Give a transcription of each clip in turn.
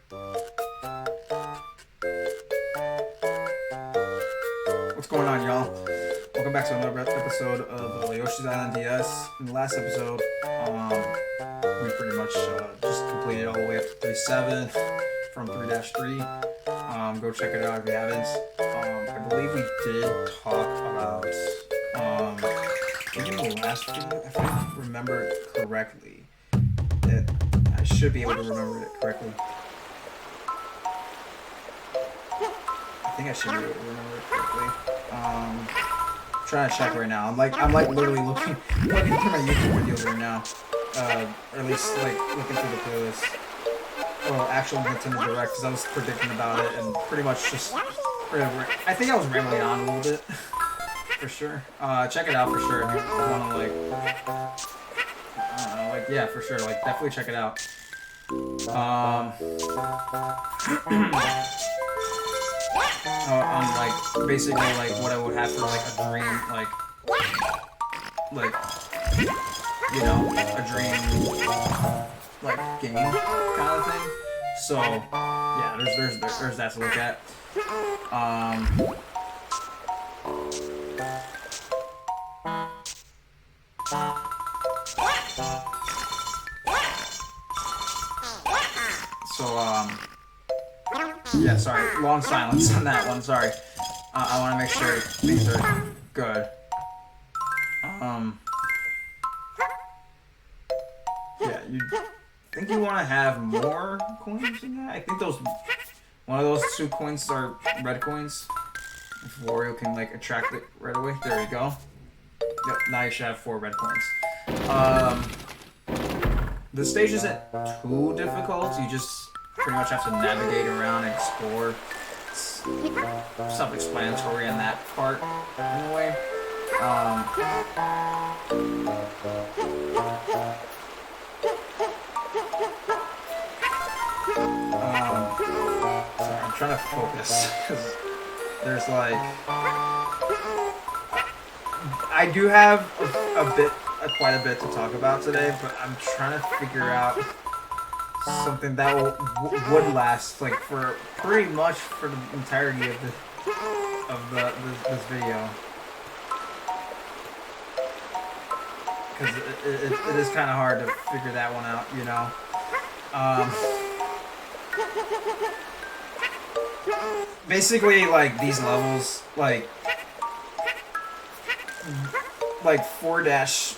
What's going on, y'all? Welcome back to another episode of Yoshi's Island DS. In the last episode, we pretty much just completed all the way up to 3-7 from 3-3. Go check it out if you haven't. I believe we did talk about in the last video, if I remember it correctly. I should be able to remember it correctly. I think I should be able to remember it correctly. Trying to check right now. I'm like literally looking through my YouTube videos right now. Or at least like looking through the playlist. Well, actual Nintendo Direct, because I was predicting about it and pretty much just. I think I was rambling on a little bit. For sure. Check it out for sure if you want to like. I don't know, like yeah, for sure. Like definitely check it out. On like basically like what I would have for like a dream like you know, a dream like game kind of thing. So yeah, there's that to look at. Yeah, sorry, long silence on that one, sorry. I want to make sure things are good. Yeah, you think you want to have more coins in that? I think one of those 2 coins are red coins. If Wario can like attract it right away. There you go. Yep, now you should have 4 red coins. The stage isn't too difficult, you just pretty much have to navigate around and explore. It's self-explanatory in that part, in a way. Sorry, I'm trying to focus, because there's like... I do have quite a bit to talk about today, but I'm trying to figure out something that would last like for pretty much for the entirety of this video, because it is kind of hard to figure that one out, you know. Basically, like these levels, like 4 dash.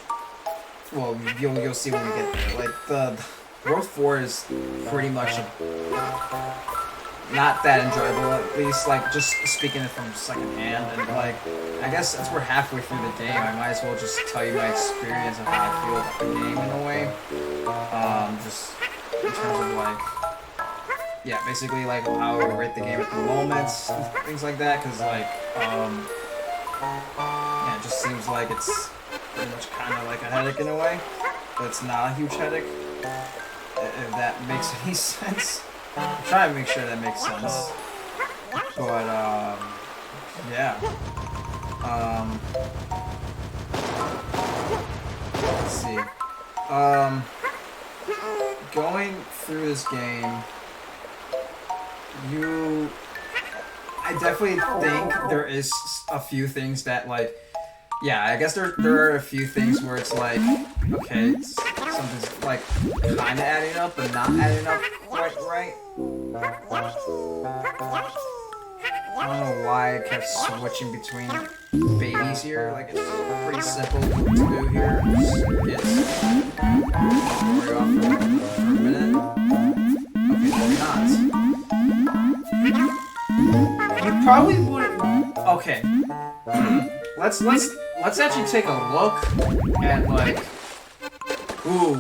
Well, you'll see when we get there. Like the World 4 is pretty much not that enjoyable, at least, like, just speaking it from secondhand, and, like, I guess since we're halfway through the game, I might as well just tell you my experience of how I feel about the game, in a way, just in terms of, like, yeah, basically, like, how I would rate the game at the moment, things like that, because, like, yeah, it just seems like it's pretty much kind of like a headache in a way, but it's not a huge headache. If that makes any sense. I'm trying to make sure that makes sense. But, yeah. Let's see. Going through this game, I definitely think there is a few things that, like, yeah, I guess there are a few things where it's like, okay, something's like kind of adding up, but not adding up quite right. I don't know why I kept switching between babies here. Like, it's pretty simple to do here. It's worry off for a minute. Okay, not. You probably wouldn't. Okay. Let's actually take a look at like who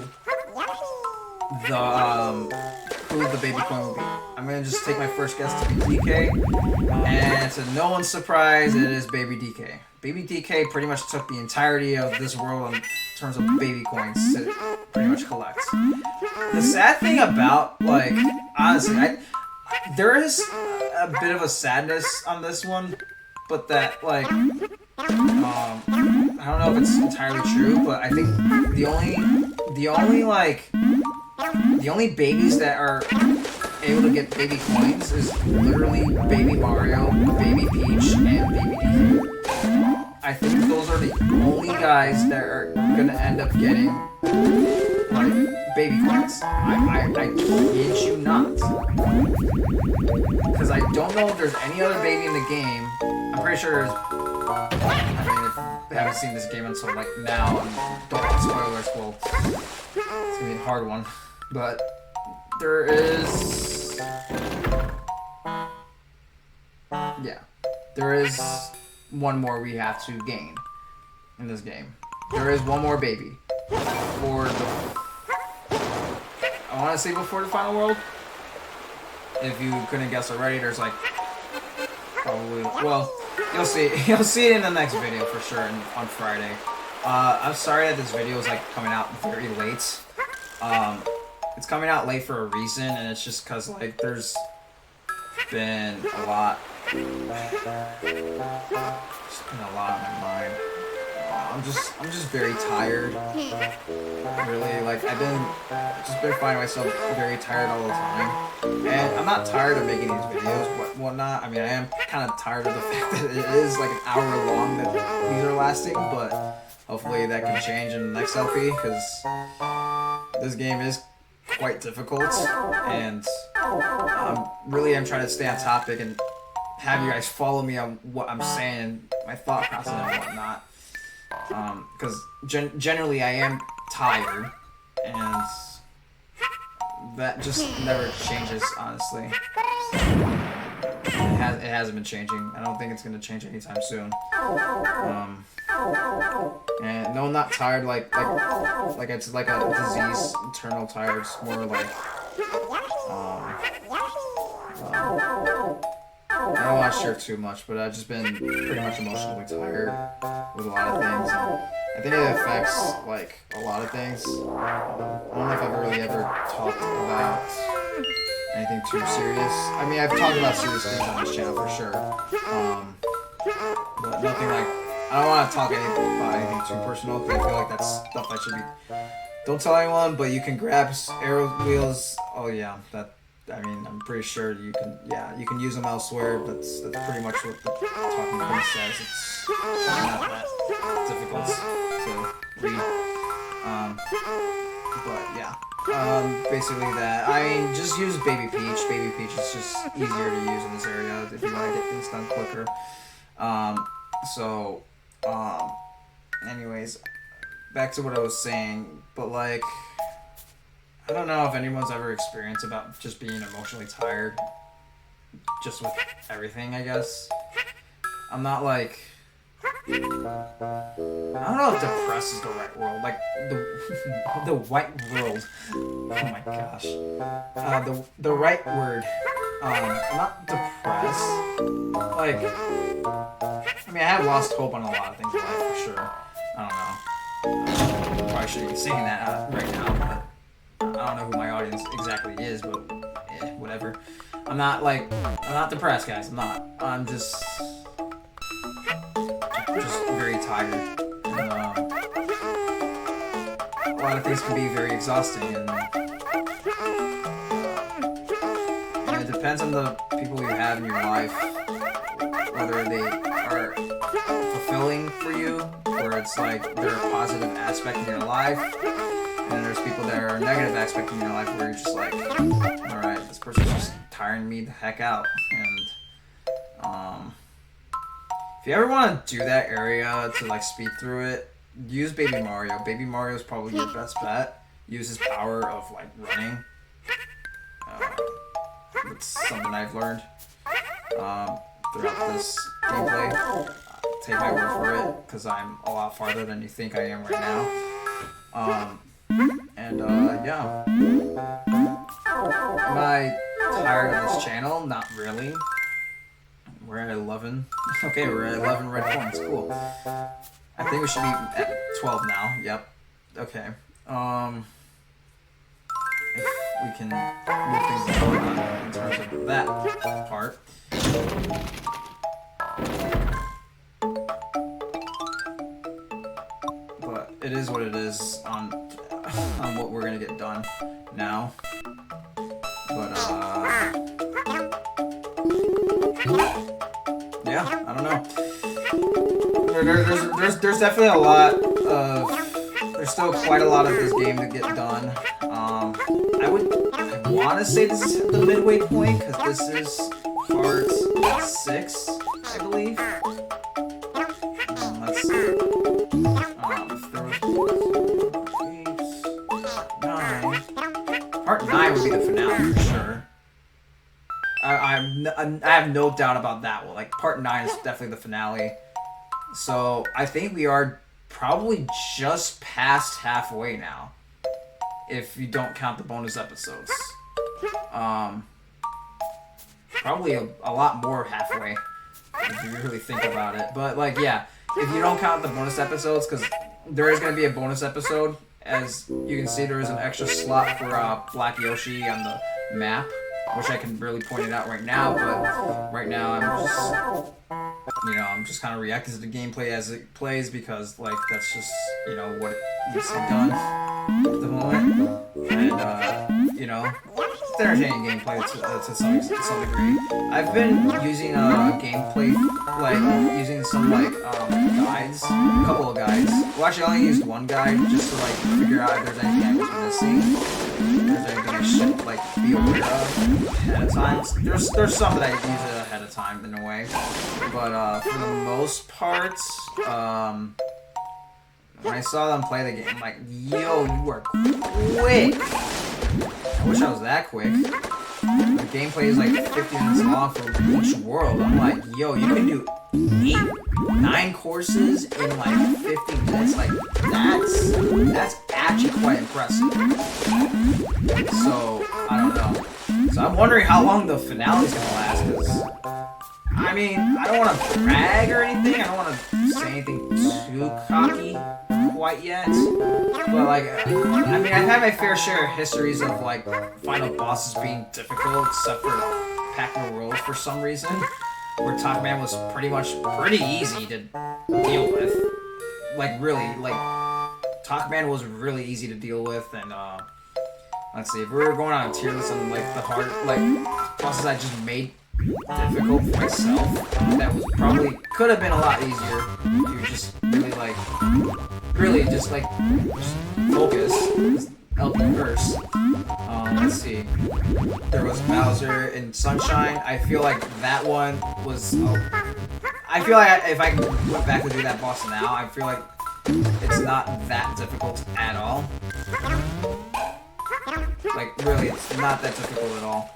the baby coin will be. I'm gonna just take my first guess to be DK, and to no one's surprise, it is Baby DK. Baby DK pretty much took the entirety of this world in terms of baby coins to pretty much collect. The sad thing about, like, honestly, there is a bit of a sadness on this one, but that, like, I don't know if it's entirely true, but I think the only babies that are able to get baby coins is literally Baby Mario, Baby Peach, and Baby DK. I think those are the only guys that are gonna end up getting like baby coins. I kid you not. Because I don't know if there's any other baby in the game. I'm pretty sure there's. I mean, if you haven't seen this game until like now, and don't want spoilers, well, it's gonna be a hard one. But there is. Yeah. There is one more we have to gain in this game. There is one more baby. For the. I want to say before the final world. If you couldn't guess already, there's like probably, well, you'll see it in the next video for sure on Friday. I'm sorry that this video is like coming out very late. It's coming out late for a reason, and it's just because like there's been a lot. There's been a lot on my mind. I'm just very tired. Really, like I've been finding myself very tired all the time. And I'm not tired of making these videos, whatnot. I mean, I am kind of tired of the fact that it is like an hour long that these are lasting, but hopefully that can change in the next LP, because this game is quite difficult, and really I'm trying to stay on topic and have you guys follow me on what I'm saying, my thought process and whatnot. Because generally I am tired, and that just never changes, honestly. It hasn't been changing. I don't think it's gonna change anytime soon. And no, I'm not tired like it's like a disease, eternal tired. It's more like I don't want to share too much, but I've just been pretty much emotionally tired with a lot of things. And I think it affects like a lot of things. I don't know if I've really ever talked about anything too serious. I mean, I've talked about serious things on this channel for sure, but nothing like. I don't want to talk about anything too personal, because I feel like that's stuff I should be. Don't tell anyone, but you can grab arrow wheels. Oh yeah, that. I mean, I'm pretty sure you can. Yeah, you can use them elsewhere. That's pretty much what the talking point says. It's not that difficult to read. But yeah, basically that. I mean, just use Baby Peach. Baby Peach is just easier to use in this area if you want to get things done quicker. Anyways, back to what I was saying. But like. I don't know if anyone's ever experienced about just being emotionally tired, just with everything, I guess. I'm not like, I don't know if depressed is the right word, like the white world. Oh my gosh, the right word. I'm not depressed. Like, I mean, I have lost hope on a lot of things in life for sure. I don't know. Probably shouldn't be saying that right now, but. I don't know who my audience exactly is, but whatever. I'm not depressed, guys. I'm not. I'm just very tired. And, a lot of things can be very exhausting, and it depends on the people you have in your life, whether they are fulfilling for you, or it's like they're a positive aspect in your life. And then there's people that are a negative aspect in your life where you're just like, alright, this person's just tiring me the heck out. And, if you ever want to do that area to like speed through it, use Baby Mario. Baby Mario is probably your best bet. Use his power of like running. It's something I've learned throughout this gameplay. Take my word for it, because I'm a lot farther than you think I am right now. Yeah. Am I tired of this channel? Not really. We're at 11. Okay, we're at 11 red points. Cool. I think we should be at 12 now. Yep. Okay. If we can move things along in terms of that part. But it is what it is on what we're gonna get done now. But there's definitely a lot of... There's still quite a lot of this game to get done. I want to say this is the midway point, because this is part 6, I believe. Let's see. If there was 8, 9. Part 9 would be the finale for sure. I have no doubt about that one. Like, part 9 is definitely the finale. So, I think we are probably just past halfway now. If you don't count the bonus episodes. Probably a lot more halfway. If you really think about it. But, like, yeah. If you don't count the bonus episodes, because there is going to be a bonus episode. As you can see, there is an extra slot for Black Yoshi on the map. Wish I can really point it out right now, but right now I'm just kind of reacting to the gameplay as it plays because, like, that's just, what it needs to be done at the moment. And, it's entertaining gameplay to some degree. I've been using gameplay, like, using some, like, guides, a couple of guides. Well, actually, I only used one guide just to, like, figure out if there's anything I was missing. If there's anything I should, like, be aware of ahead of time. There's some that I use it ahead of time, in a way. But, for the most part, when I saw them play the game, I'm like, yo, you are quick! I wish I was that quick. The gameplay is like 50 minutes long for each world. I'm like, yo, you can do 8, 9 courses in like 50 minutes. Like, that's actually quite impressive. So, I don't know. So I'm wondering how long the finale's gonna last, because, I mean, I don't want to brag or anything. I don't want to say anything too cocky quite yet. But, like, I mean, I've had my fair share of histories of, like, final bosses being difficult, except for Pac-Man World for some reason, where Talkman was pretty easy to deal with. Like, really, like, Talkman was really easy to deal with, and, let's see, if we were going on a tier list on, like, the hard, like, bosses I just made difficult for myself, that was probably, could have been a lot easier. You just really, just focus. Just LP first. Let's see. There was Bowser and Sunshine. I feel like that one was, I feel like if I went back to do that boss now, I feel like it's not that difficult at all. Like, really, it's not that difficult at all.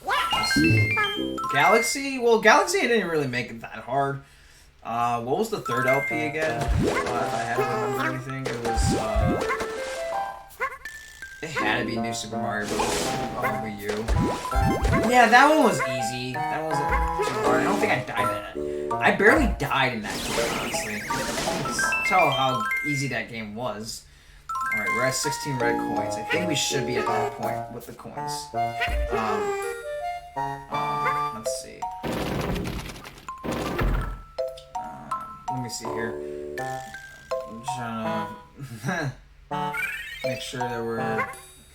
Let's see. Galaxy? Well, Galaxy I didn't really make it that hard. What was the third LP again? If I had to remember anything, it was, it had to be New Super Mario Bros. Wii U. Yeah, that one was easy. That wasn't too hard. I don't think I died in it. I barely died in that game, honestly. Just tell how easy that game was. Alright, we're at 16 red coins. I think we should be at that point with the coins. Let's see. Let me see here. I'm trying to make sure that we're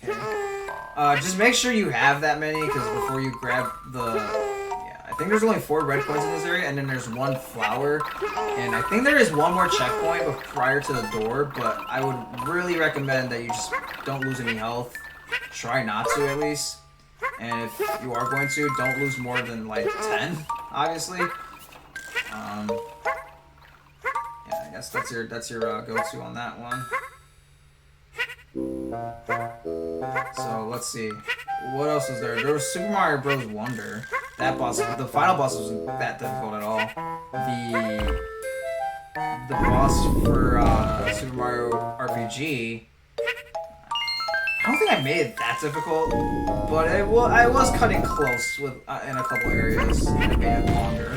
okay. Just make sure you have that many, because before you grab the... Yeah, I think there's only 4 red coins in this area, and then there's 1 flower. And I think there is 1 more checkpoint prior to the door, but I would really recommend that you just don't lose any health. Try not to, at least. And if you are going to, don't lose more than, like, 10, obviously. Yeah, I guess that's your go-to on that one. So, let's see. What else was there? There was Super Mario Bros. Wonder. That boss, the final boss wasn't that difficult at all. The boss for Super Mario RPG, I don't think I made it that difficult, but I was cutting close with in a couple areas, and it made it longer.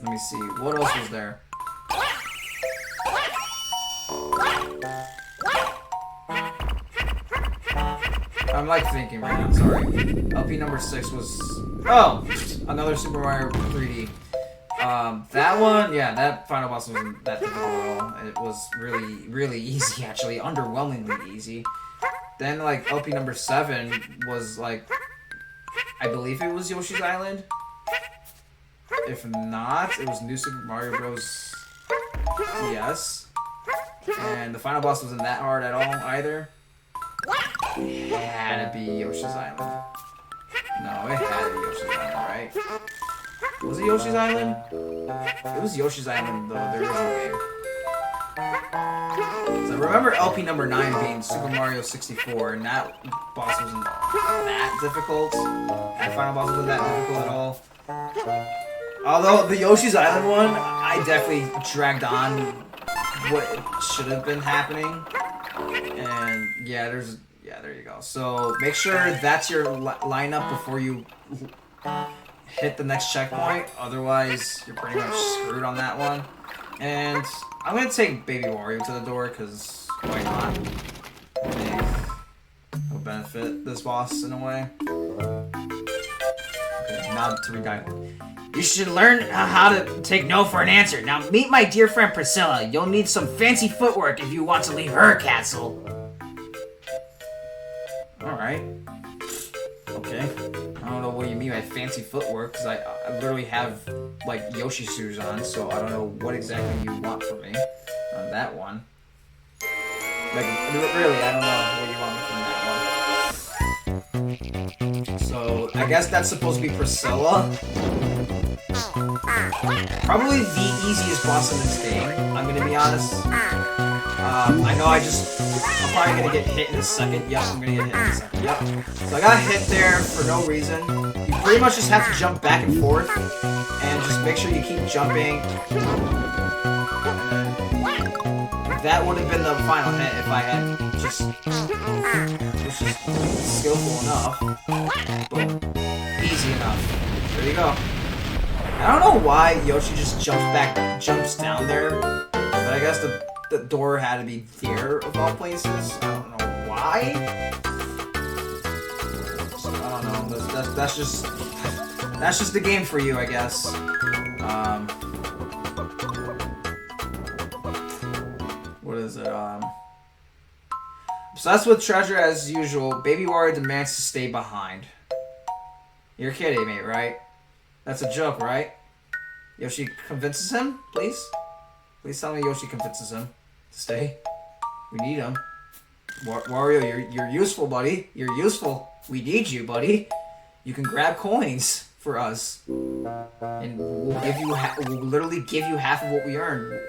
Let me see, what else was there? I'm like thinking right now, sorry. LP number 6 was, oh, another Super Mario 3D. That one, yeah, that final boss wasn't that difficult at all. It was really, really easy, actually, underwhelmingly easy. Then, like, LP number 7 was, like, I believe it was Yoshi's Island. If not, it was New Super Mario Bros. DS. And the final boss wasn't that hard at all either. It had to be Yoshi's Island. No, it had to be Yoshi's Island, right? Was it Yoshi's Island? It was Yoshi's Island, though, the original game. So I remember LP number 9 being Super Mario 64, and that boss wasn't that difficult. That final boss wasn't that difficult at all. Although the Yoshi's Island one, I definitely dragged on what should have been happening. And yeah, there you go. So make sure that's your lineup before you hit the next checkpoint. Otherwise, you're pretty much screwed on that one. And I'm gonna take Baby Wario to the door because why not? I think it'll benefit this boss in a way. Okay, now to re-guide. You should learn how to take no for an answer. Now meet my dear friend Priscilla. You'll need some fancy footwork if you want to leave her castle. Alright. Okay. I don't know what you mean by fancy footwork, because I literally have, like, Yoshi shoes on, so I don't know what exactly you want from me on that one. Like, really, I don't know what you want from that one. So, I guess that's supposed to be Priscilla. Probably the easiest boss in this game, I'm gonna be honest. I know I'm probably gonna get hit in a second. Yep, I'm gonna get hit in a second. Yep. So I got hit there for no reason. You pretty much just have to jump back and forth, and just make sure you keep jumping. That would have been the final hit if I had just skillful enough. Boom. Easy enough. There you go. I don't know why Yoshi just jumps down there, but I guess the door had to be there of all places. I don't know why. I don't know. That's just the game for you, I guess. What is it? Obsessed with treasure as usual. Baby Wario demands to stay behind. You're kidding me, right? That's a joke, right? Yoshi convinces him, please? Please tell me Yoshi convinces him to stay. We need him. Wario, you're useful, buddy. You're useful. We need you, buddy. You can grab coins for us, and we'll literally give you half of what we earn.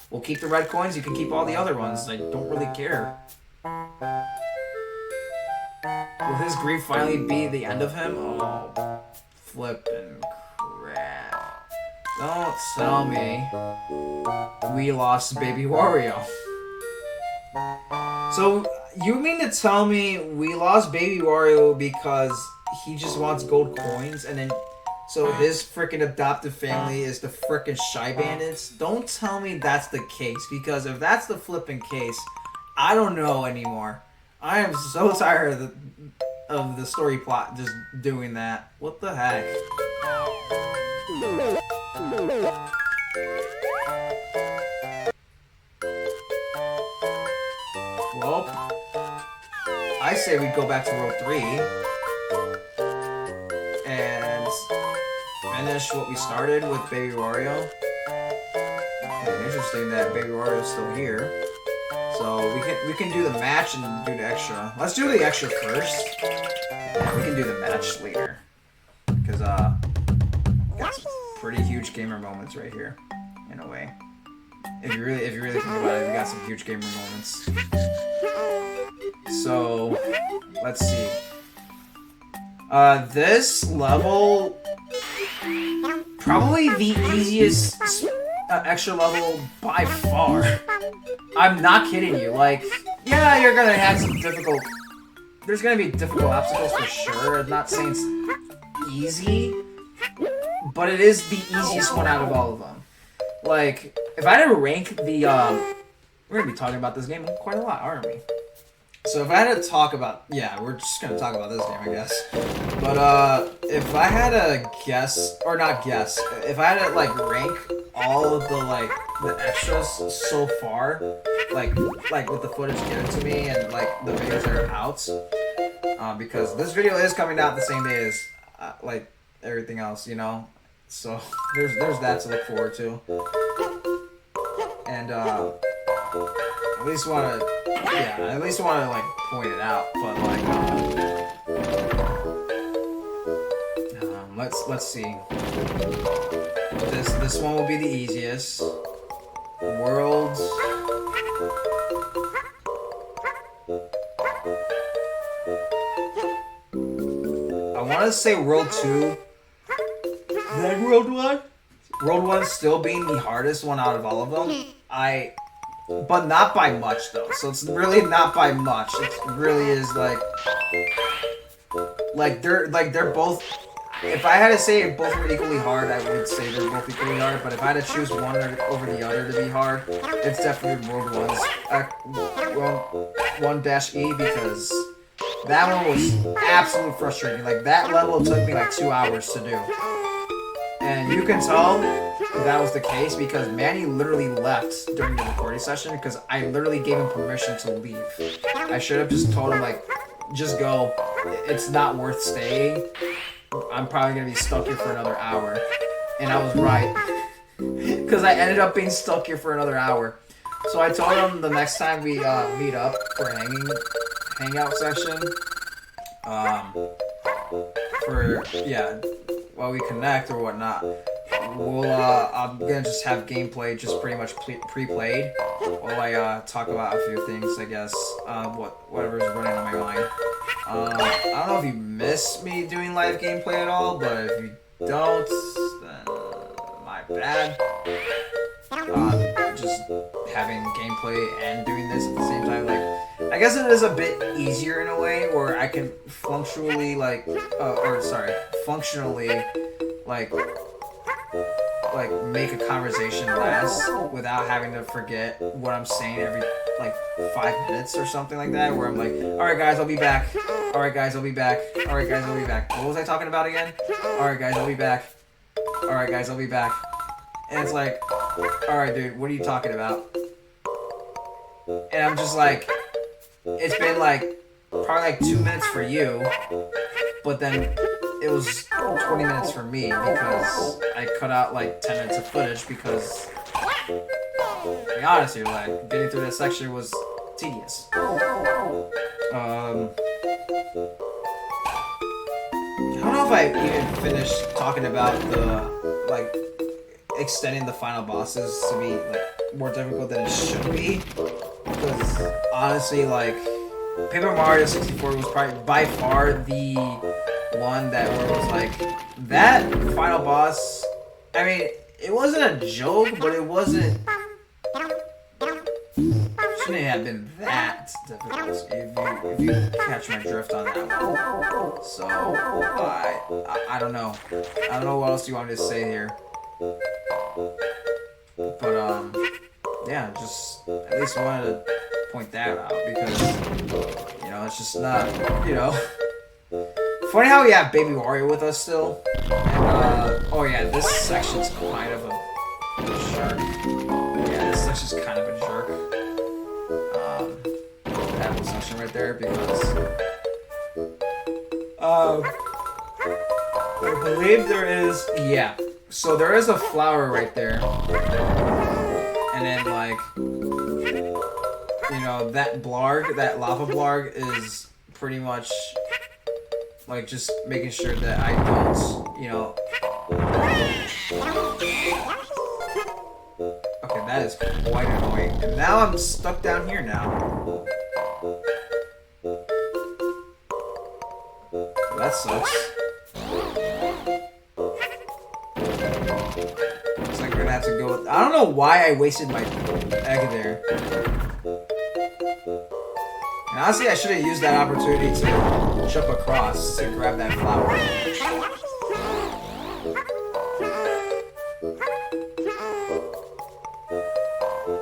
We'll keep the red coins. You can keep all the other ones. I don't really care. Will his grief finally be the end of him? Oh, flippin' crap. Don't tell me we lost Baby Wario. So, you mean to tell me we lost Baby Wario because he just wants gold coins, and then so his freaking adoptive family is the freaking Shy Bandits? Don't tell me that's the case, because if that's the flipping case, I don't know anymore. I am so tired of the story plot just doing that. What the heck? Well, I say we go back to World 3 and finish what we started with Baby Wario. Okay, interesting that Baby Wario is still here. So we can do the match and do the extra. Let's do the extra first. Yeah, we can do the match later. Because got some pretty huge gamer moments right here, in a way. If you really think about it, we got some huge gamer moments. So let's see. This level, probably the easiest extra level by far. I'm not kidding you. Like, yeah, you're gonna have some difficult. There's gonna be difficult obstacles for sure. I'm not saying it's easy, but it is the easiest one out of all of them. Like, if I had to rank the, we're gonna be talking about this game quite a lot, aren't we? So if I had to talk about, yeah, we're just gonna talk about this game, I guess. But if I had to guess, or not guess, if I had to like rank all of the extras so far, like with the footage given to me and like the videos that are out, because this video is coming out the same day as like everything else, you know. So there's that to look forward to. And at least want to, yeah, I at least want to like point it out. But like, let's see. This one will be the easiest. Worlds. I want to say World 2. Then World 1? World 1 still being the hardest one out of all of them. But not by much though. So it's really not by much. It really is like they're both. If I had to say if both were equally hard, I would say they're both equally hard. But if I had to choose one over the other to be hard, it's definitely World 1-E because that one was absolutely frustrating. Like that level took me like 2 hours to do. And you can tell that was the case because Manny literally left during the recording session because I literally gave him permission to leave. I should have just told him, like, just go. It's not worth staying. I'm probably going to be stuck here for another hour. And I was right. Because I ended up being stuck here for another hour. So I told him the next time we meet up for a hangout session, while we connect or whatnot, I'm gonna just have gameplay just pretty much pre-played while I talk about a few things, I guess, whatever's running on my mind. I don't know if you miss me doing live gameplay at all, but if you don't, then my bad. Just having gameplay and doing this at the same time, like, I guess it is a bit easier in a way where I can functionally make a conversation last without having to forget what I'm saying every like 5 minutes or something like that, where I'm like, alright guys, I'll be back. Alright guys, I'll be back. Alright guys, I'll be back. What was I talking about again? Alright guys, I'll be back. Alright guys, I'll be back. And it's like, alright dude, what are you talking about? And I'm just like, it's been like probably like 2 minutes for you, but then it was 20 minutes for me because I cut out like 10 minutes of footage because, to be honest here, like, getting through that section was tedious. I don't know if I even finished talking about the, like, extending the final bosses to be, like, more difficult than it should be. Because, honestly, like, Paper Mario 64 was probably by far the one that where it was like, that final boss, I mean, it wasn't a joke, but it wasn't, shouldn't have been that difficult, if you catch my drift on that one. So, I don't know. I don't know what else you want me to say here. But, yeah, just at least wanted to point that out because, you know, it's just not, you know. Funny how we have Baby Wario with us still. And, oh yeah, this section's kind of a jerk. Yeah, this section's kind of a jerk. That whole section right there because, I believe there is, yeah. So there is a flower right there. And then, like, you know, that blarg, that lava blarg is pretty much, like, just making sure that I don't, you know... Okay, that is quite annoying. And now I'm stuck down here now. Well, that sucks. Looks like we're gonna have to go with... I don't know why I wasted my egg there. And honestly, I should have used that opportunity to jump across to grab that flower.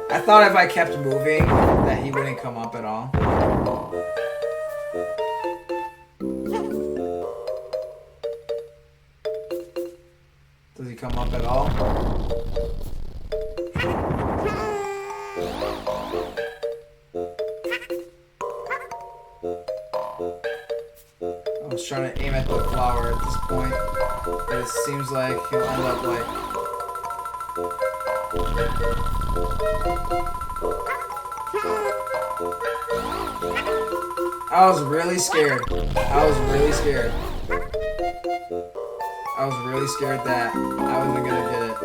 I thought if I kept moving, that he wouldn't come up at all. Does he come up at all? Oh, just trying to aim at the flower at this point. But it seems like he'll end up like... I was really scared. I was really scared. I was really scared that I wasn't gonna get it.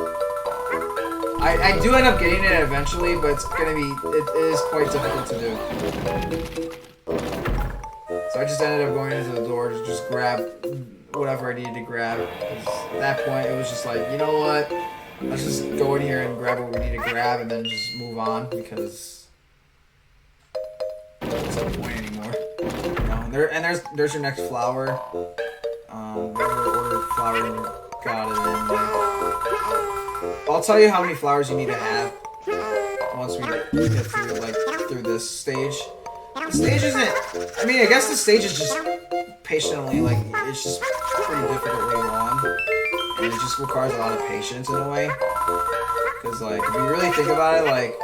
I do end up getting it eventually, but it's gonna be, it is quite difficult to do. So I just ended up going into the door to just grab whatever I needed to grab. At that point, it was just like, you know what? Let's just go in here and grab what we need to grab and then just move on, because there's no point anymore. You know, and there's your next flower. Whatever order flower you got it in. Like, I'll tell you how many flowers you need to have once we get through through this stage. The stage isn't. I mean, I guess the stage is just patiently like it's just pretty difficultly long, and it just requires a lot of patience in a way. Because like if you really think about it, like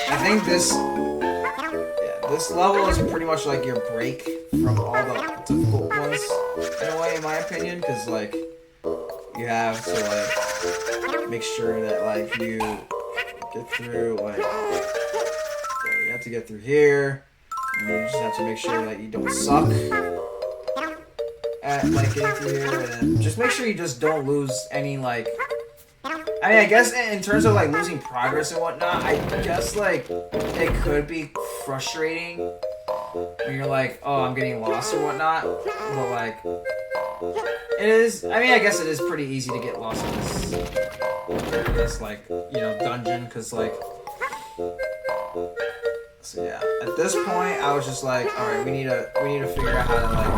I think this level is pretty much like your break from all the difficult ones in a way, in my opinion. Because like you have to like make sure that like you get through like you have to get through here, and you just have to make sure that you don't suck at like getting through here, and then just make sure you just don't lose any like. I mean, I guess in terms of like losing progress and whatnot, I guess like it could be frustrating when you're like, oh, I'm getting lost or whatnot, but like it is. I mean, I guess it is pretty easy to get lost in this like dungeon, because like. So yeah, at this point, I was just like, all right, we need to figure out how to like.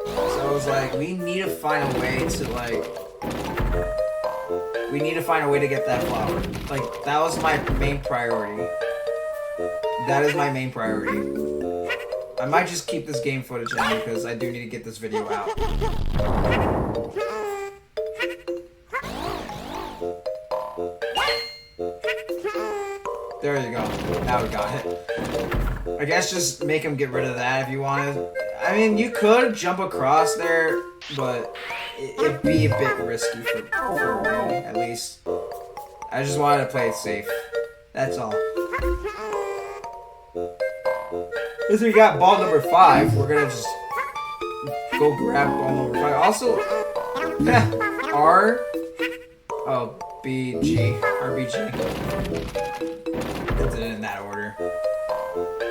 So I was like, we need to find a way to like. We need to find a way to get that flower. Like that was my main priority. That is my main priority. I might just keep this game footage in because I do need to get this video out. There you go. Now we got it. I guess just make him get rid of that if you wanted. I mean, you could jump across there, but it'd be a bit risky for me, at least. I just wanted to play it safe. That's all. Since we got ball number 5, we're gonna just go grab ball number 5. Also, RBG. Did it in that order.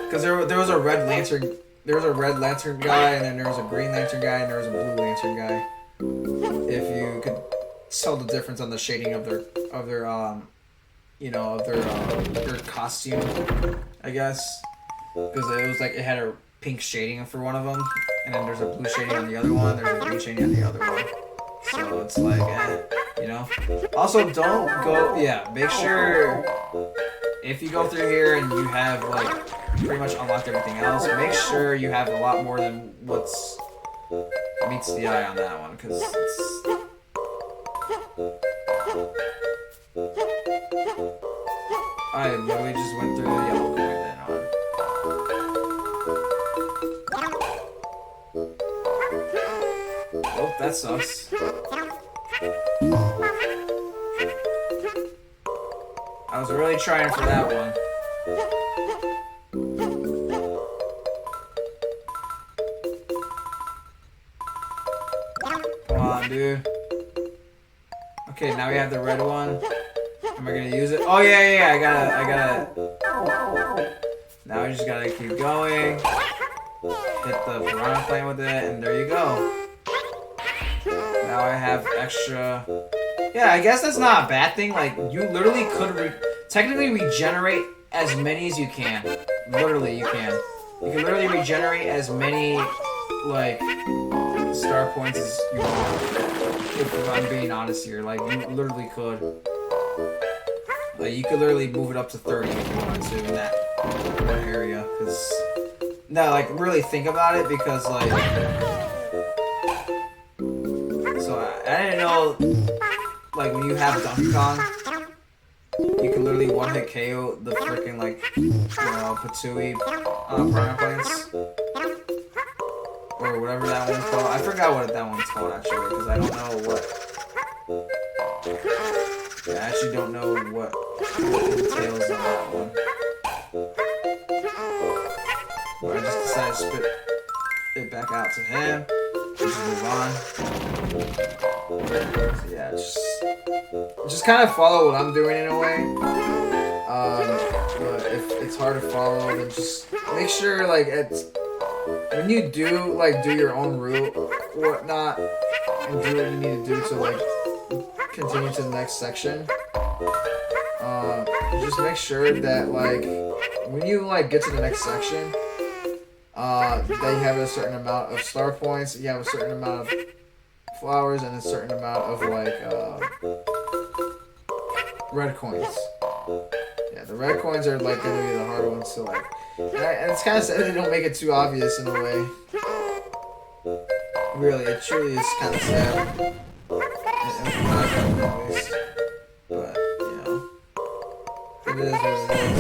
Because there was a red lantern. There was a red lantern guy, and then there was a green lantern guy, and there was a blue lantern guy. If you could tell the difference on the shading of their costume, I guess. Because it was like it had a pink shading for one of them, and then there's a blue shading on the other one. There's a green shading on the other one. So it's like, Also, don't go. Yeah, make sure if you go through here and you have like pretty much unlocked everything else, make sure you have a lot more than what's meets the eye on that one, because it's. I literally just went through the yellow coin then on. Oh, that sucks. I was really trying for that one. Come on, dude. Okay, now we have the red one. Am I gonna use it? Oh yeah, I gotta. Now I just gotta keep going. Hit the piranha plant with it, and there you go. Now I have extra. Yeah, I guess that's not a bad thing. Like, you literally could technically regenerate as many as you can. Literally, you can. You can literally regenerate as many, like, star points as you want. If I'm being honest here. Like, you literally could. Like, you could literally move it up to 30 if you wanted to in that one area. Because, no, like, really think about it, because, like, so I didn't know, like, when you have Donkey Kong, literally one-hit KO the freaking, like, you know, Patui piranha plants. Or whatever that one's called. I forgot what that one's called, actually, because I don't know what... Yeah, I actually don't know what entails on that one. But I just decided to spit it back out to him. Just move on. So yeah, just kind of follow what I'm doing in a way. But if it's hard to follow, then just make sure like when you do like do your own route or whatnot and do what you need to do to like continue to the next section. Just make sure that like when you like get to the next section, they have a certain amount of star points. You have a certain amount of flowers and a certain amount of like red coins. Yeah, the red coins are like gonna be the hard ones to like. And it's kind of sad they don't make it too obvious in a way. Really, it truly is kind of sad. Always. But you know, it is what it is.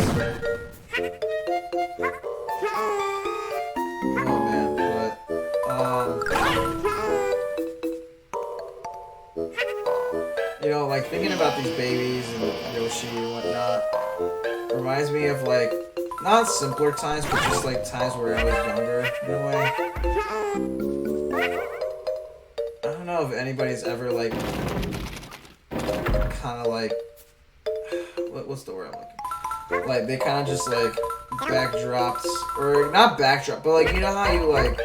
Oh man, but you know, like thinking about these babies and Yoshi and whatnot reminds me of like not simpler times, but just like times where I was younger in a way. I don't know if anybody's ever like kind of like what's the word I'm looking for? Like they kind of just like backdropped or not backdrop, but like you know how you like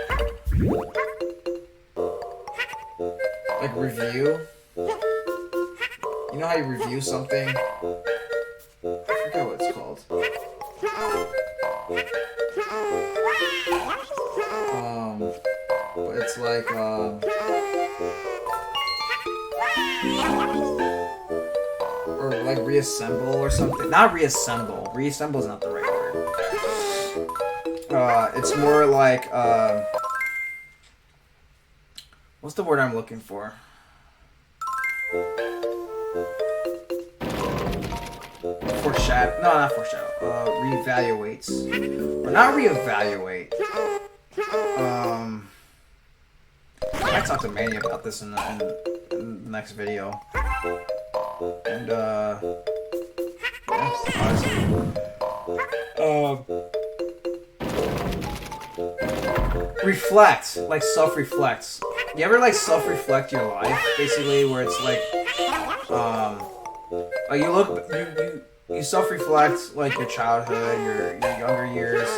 review. You know how you review something? I forget what it's called. But it's like or like reassemble or something. Not reassemble. Reassemble is not the right word. It's more like what's the word I'm looking for? Foreshadow. No, not foreshadow. Reevaluates. Or not reevaluate. I might talk to Manny about this in the next video. And yeah, reflect, like self-reflect. You ever like self-reflect your life, basically, where it's like, like you self-reflect like your childhood, your younger years,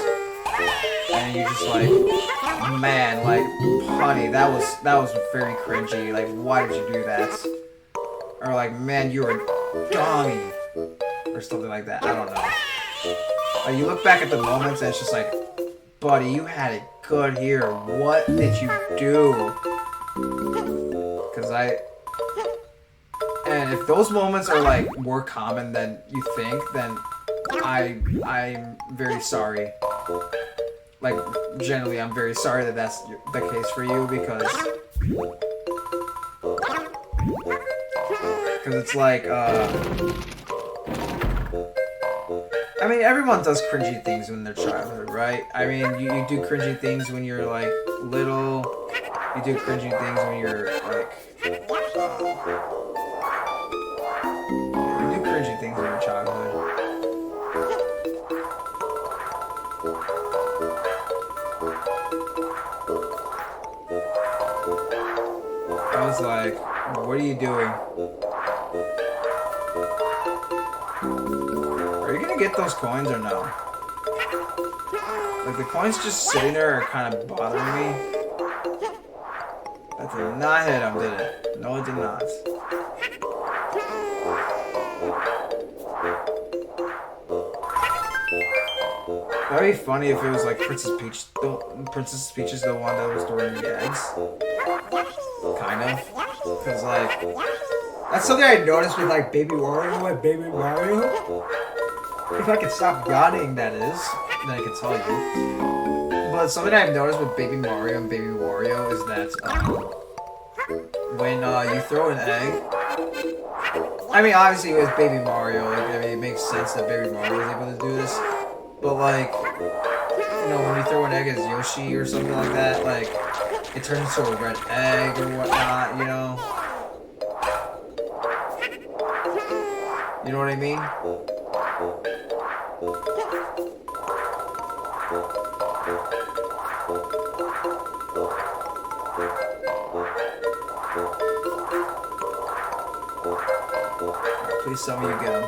and you just like, man, like, honey, that was very cringy. Like, why did you do that? Or like, man, you were dummy, or something like that. I don't know. Like, you look back at the moments and it's just like, buddy, you had it good here. What did you do? And if those moments are like more common than you think, then I'm very sorry. Like, generally, I'm very sorry that that's the case for you, because it's like, I mean, everyone does cringy things when they're childhood, right? I mean, you do cringy things when you're, like, little. You do cringy things when you're, like, you do cringy things in your childhood. I was like, what are you doing? Are you gonna get those coins or no? Like, the coins just sitting there are kind of bothering me. That did not hit him, did it? No, it did not. That'd be funny if it was like Princess Peach. Princess Peach is the one that was throwing the eggs. Kind of. Because, like, that's something I noticed with, like, Baby Wario and Baby Mario. If I could stop yawning, that is, then I could tell you. But something I've noticed with Baby Mario and Baby Wario is that, when, you throw an egg, I mean, obviously with Baby Mario, like, I mean, it makes sense that Baby Mario is able to do this. But like, you know, when you throw an egg as Yoshi or something like that, like, it turns into a red egg or whatnot, you know? You know what I mean? Please tell me you get him.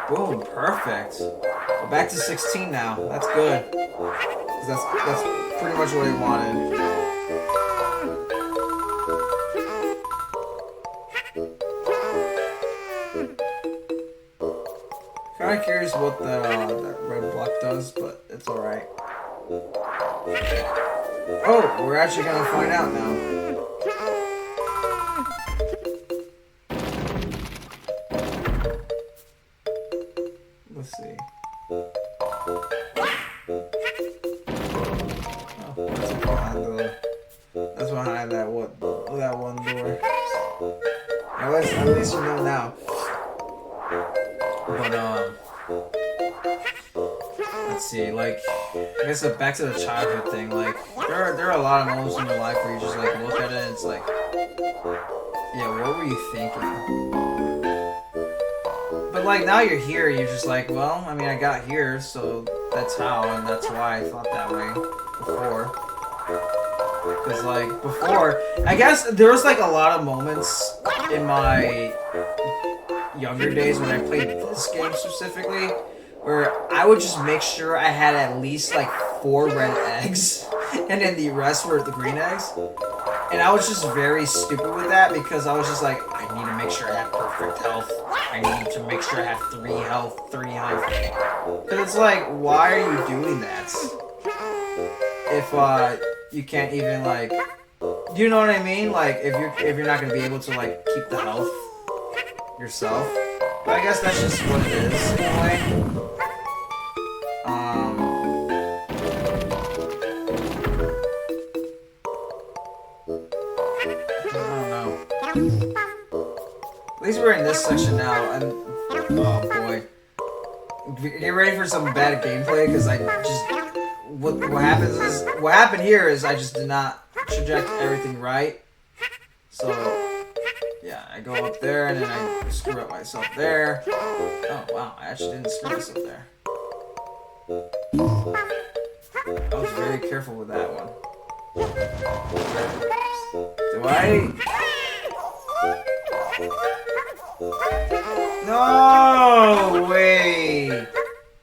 Boom, perfect. We're back to 16 now. That's good. 'Cause that's pretty much what he wanted. Kind of curious what that red block does, but it's alright. Oh, we're actually gonna find out now. Let's see. Oh, that's behind that one door. At least you know now. But let's see. Like, I guess back to the childhood thing. Like, there are a lot of moments in your life where you just like look at it and it's like, yeah, what were you thinking? But like now you're here, you're just like, well, I mean, I got here, so that's how, and that's why I thought that way before. Because like before, I guess there was like a lot of moments in my younger days when I played this game specifically, where I would just make sure I had at least like 4 red eggs, and then the rest were the green eggs. And I was just very stupid with that because I was just like, I need to make sure I have perfect health. I need to make sure I have 3 health. Because it's like, why are you doing that? If you can't even like, you know what I mean? Like if you're not gonna be able to like keep the health yourself. But I guess that's just what it is in a way. At least we're in this section now, and oh boy, get ready for some bad gameplay because I just what happened here is I just did not traject everything right. So yeah, I go up there and then I screw up myself there. Oh wow, I actually didn't screw myself there. I was very careful with that one. Do I? No way!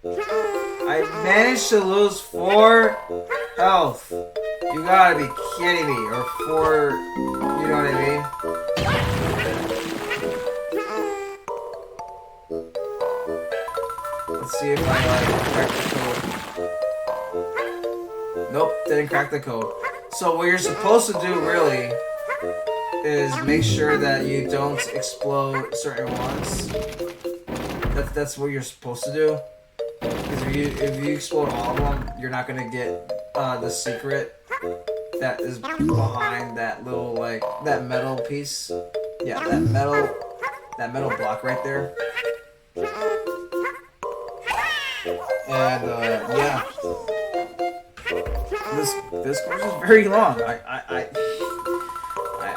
I managed to lose 4 health. You gotta be kidding me. Or 4, you know what I mean? Let's see if I like crack the code. Nope, didn't crack the code. So what you're supposed to do really is make sure that you don't explode certain ones. That's what you're supposed to do. Because if you explode all of them, you're not gonna get the secret that is behind that little like that metal piece. Yeah, that metal block right there. And yeah, this course is very long.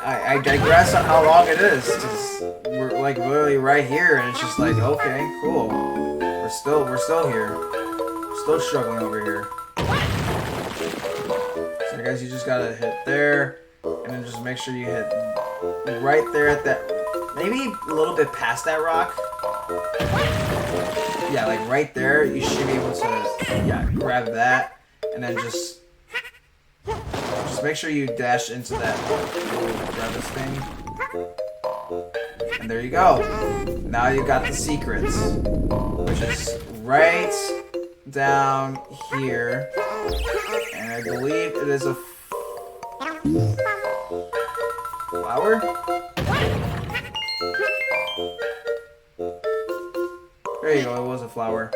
I digress on how long it is. We're like literally right here, and it's just like, okay, cool. We're still here. We're still struggling over here. So I guess you just gotta hit there, and then just make sure you hit right there at that, maybe a little bit past that rock. Yeah, like right there, you should be able to, grab that, and then just make sure you dash into that little crevice thing. And there you go. Now you got the secrets, which is right down here. And I believe it is a flower? There you go, it was a flower.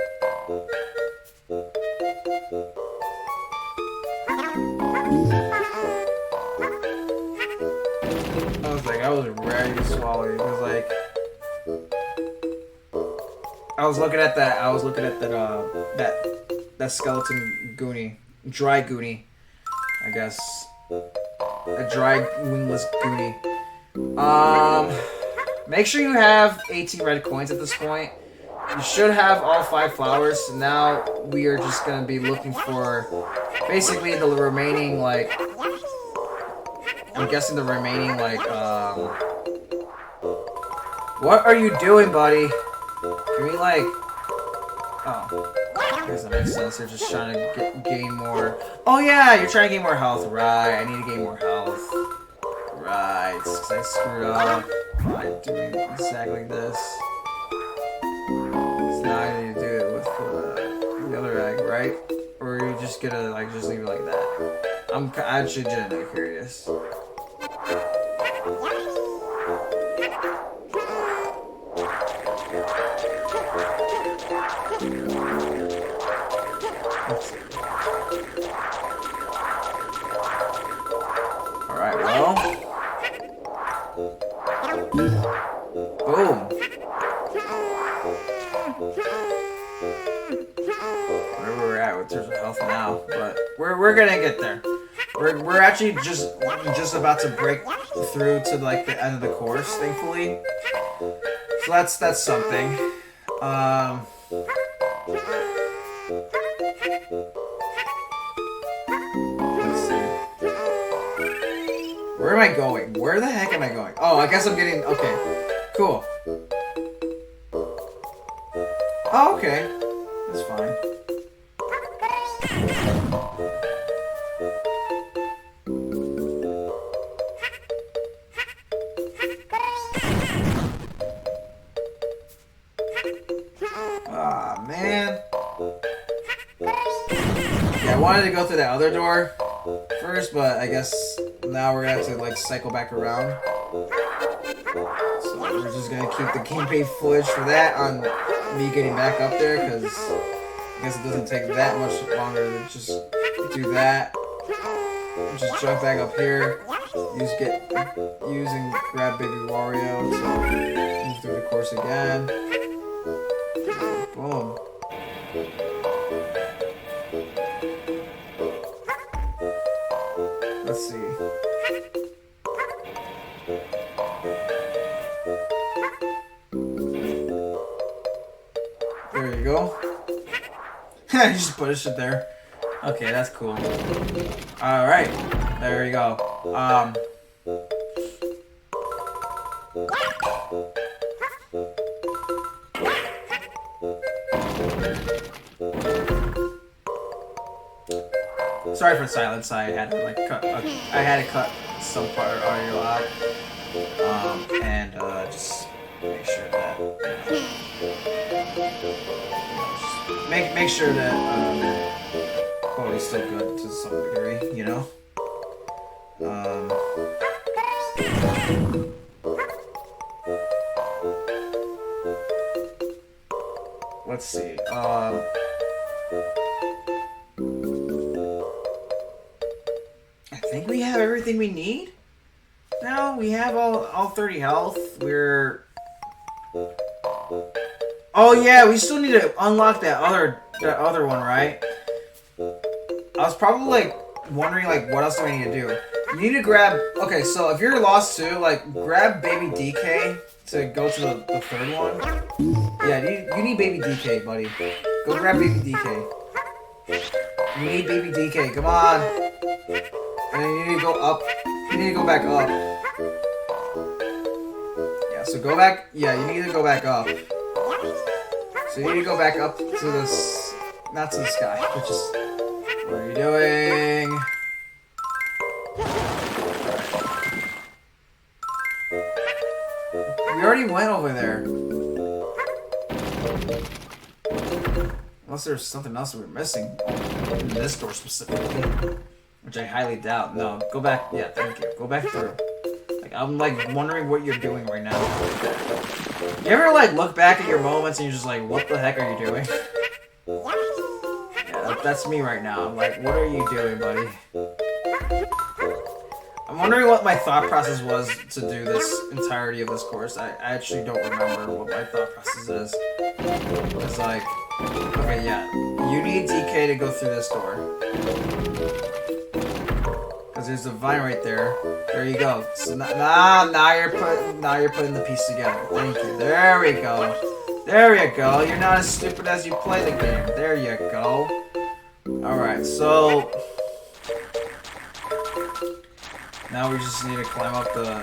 because like I was looking at that that skeleton goonie, dry goonie, I guess, a dry wingless goonie. Make sure you have 18 red coins at this point. You should have all 5 flowers. So now we are just gonna be looking for basically the remaining, like, I'm guessing the remaining, like, what are you doing, buddy? Can we, like, oh, I guess that makes sense. You're just trying to gain more. Oh yeah, you're trying to gain more health, right? I need to gain more health. Right, because I screwed up by doing exactly this. So now I need to do it with the other egg, right? Or are you just gonna like just leave it like that? I'm actually genuinely curious. All right, well. Boom. Where we're at with terms of health now, but we're gonna get there. We're actually just about to break through to like the end of the course, thankfully. So that's something. Let's see. Where am I going? Where the heck am I going? Oh, I guess I'm getting okay. Cool. Oh, okay. That's fine. Ah, man. Yeah, I wanted to go through that other door first, but I guess now we're gonna have to like cycle back around. So we're just gonna keep the gameplay footage for that on me getting back up there, because I guess it doesn't take that much longer to just do that. Just jump back up here. Use and grab Baby Wario to move through the course again. Boom. Let's see. There you go. You just push it there. Okay, that's cool. Alright. There you go. Sorry for the silence. I had to like cut some part of audio out, and just make sure that make sure that quality's still good to some degree, you know. Let's see. I think we have everything we need. Now we have all 30 health. We're. Oh yeah, we still need to unlock that other one, right? I was probably like wondering like what else do I need to do? You need to grab. Okay, so if you're lost too, like grab Baby DK to go to the third one. Yeah, you need Baby DK, buddy. Go grab Baby DK. You need Baby DK. Come on. And then you need to go up. You need to go back up. Yeah, so go back. Yeah, you need to go back up. So you need to go back up to this. Not to the sky, but just. What are you doing? We already went over there. Unless there's something else that we're missing. In this door specifically. Which I highly doubt. No, go back. Yeah, thank you. Go back through. Like, I'm like wondering what you're doing right now. You ever like look back at your moments and you're just like, what the heck are you doing? Yeah, that's me right now. I'm like, what are you doing, buddy? I'm wondering what my thought process was to do this entirety of this course. I actually don't remember what my thought process is. It's like, okay, yeah, you need DK to go through this door. Because there's a vine right there. There you go. So now you're putting the piece together. Thank you. There we go. There you go. You're not as stupid as you play the game. There you go. Alright, so now we just need to climb up the...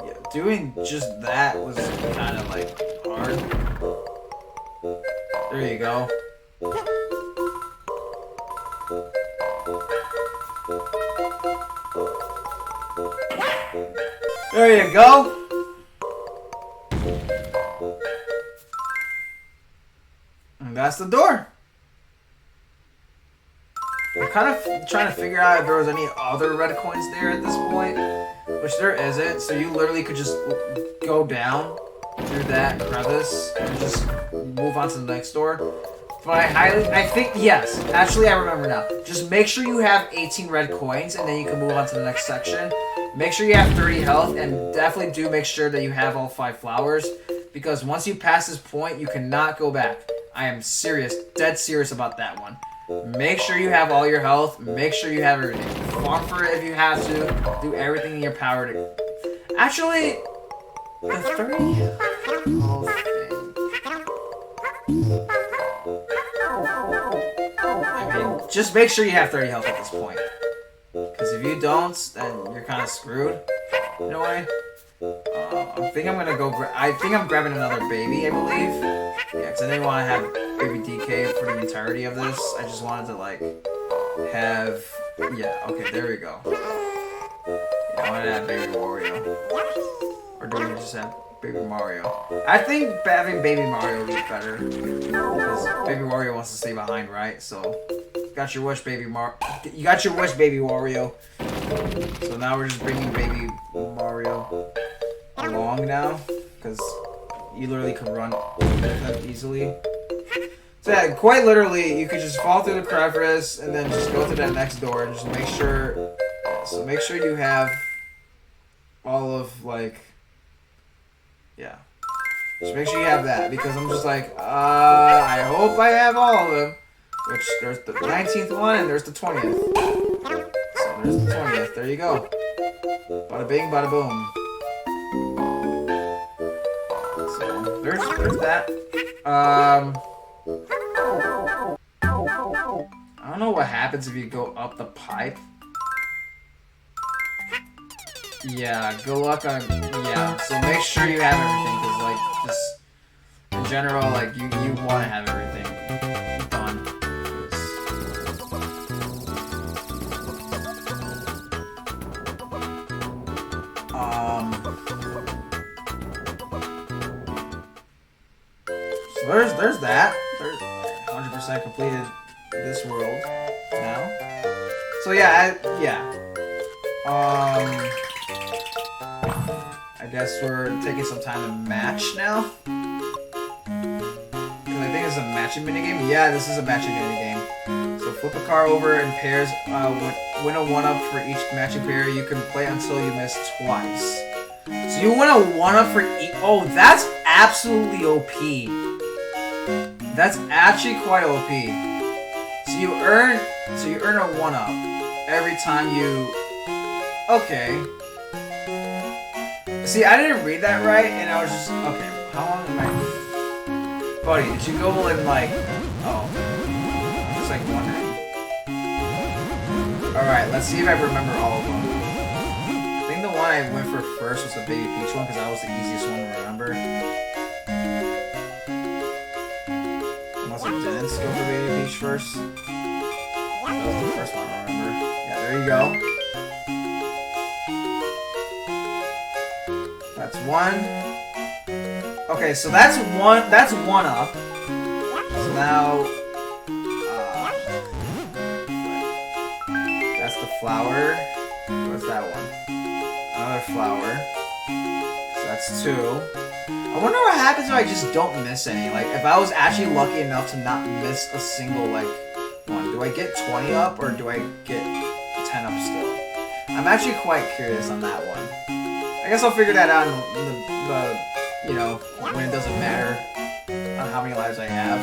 Yeah, doing just that was kind of like hard. There you go. There you go. And that's the door. I'm kind of trying to figure out if there was any other red coins there at this point, which there isn't. So you literally could just go down through that crevice and just move on to the next door. But I think, yes, actually I remember now. Just make sure you have 18 red coins and then you can move on to the next section. Make sure you have 30 health and definitely do make sure that you have all 5 flowers. Because once you pass this point, you cannot go back. I am serious, dead serious about that one. Make sure you have all your health. Make sure you have everything. Farm for it if you have to. Do everything in your power to... Actually, the 30 health thing... I mean, just make sure you have 30 health at this point. Because if you don't, then you're kind of screwed. In a way. I think I'm gonna go. I think I'm grabbing another baby. I believe. Yeah, because I didn't want to have baby DK for the entirety of this. I just wanted to like have. Yeah. Okay. There we go. Yeah, I wanted to have baby Wario. Or do we just have baby Mario? I think having baby Mario would be better because baby Wario wants to stay behind, right? So. Got your wish, baby You got your wish, baby Wario. So now we're just bringing baby Mario along now, because you literally can run that easily. So yeah, quite literally, you could just fall through the crevice and then just go to that next door and just make sure. So make sure you have all of like, yeah. Just make sure you have that because I'm just like, I hope I have all of them. Which, there's the 19th one, and there's the 20th. So, there's the 20th. There you go. Bada bing, bada boom. So, there's that. I don't know what happens if you go up the pipe. Yeah, good luck on... Yeah, so make sure you have everything, because, like, just... In general, like, you want to have everything done. So there's that. There's 100% completed this world now. So yeah, I guess we're taking some time to match now. Because I think it's a matching minigame. Yeah, this is a matching minigame. So flip a car over in pairs. Win a 1-up for each matching pair. You can play until you miss twice. So you win a 1-up for each. Oh, that's absolutely OP. That's actually quite OP. So you earn a 1-up every time you. Okay. See, I didn't read that right, and I was just okay. How long am I? Buddy, did you go in like? Oh, just like wondering. All right, let's see if I remember all of them. I think the one I went for first was the Baby Peach one because that was the easiest one to remember. Unless I didn't go for Baby Peach first. That was the first one I remember. Yeah, there you go. That's one. Okay, so that's one. That's 1-up. So now, that's the flower. What's that one? Another flower. So That's 2. I wonder what happens if I just don't miss any. Like, if I was actually lucky enough to not miss a single, like, one. Do I get 20 up, or do I get 10 up still? I'm actually quite curious on that one. I guess I'll figure that out in the you know, when it doesn't matter on how many lives I have.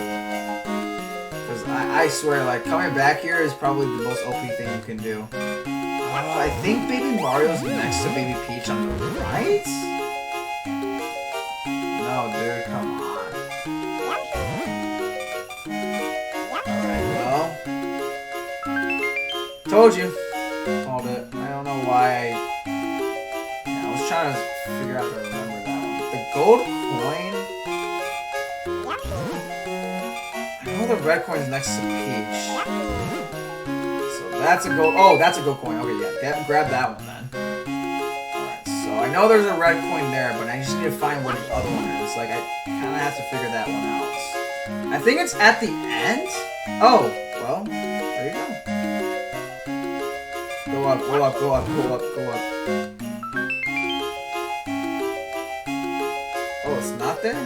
Because I swear, like, coming back here is probably the most OP thing you can do. I think Baby Mario's next to Baby Peach on the right? No, dude, come on. Alright, well. Told you. Called it. I don't know why I was trying to figure out how to remember that one. The gold coin? I know the red coin's next to Peach. So that's a gold. Oh, that's a gold coin. Okay, yeah. Grab that one then. Alright, so I know there's a red coin there, but I just need to find where the other one is. Like, I kind of have to figure that one out. I think it's at the end? Oh, well, there you go. Go up, go up, go up, go up, go up. Oh, it's not there?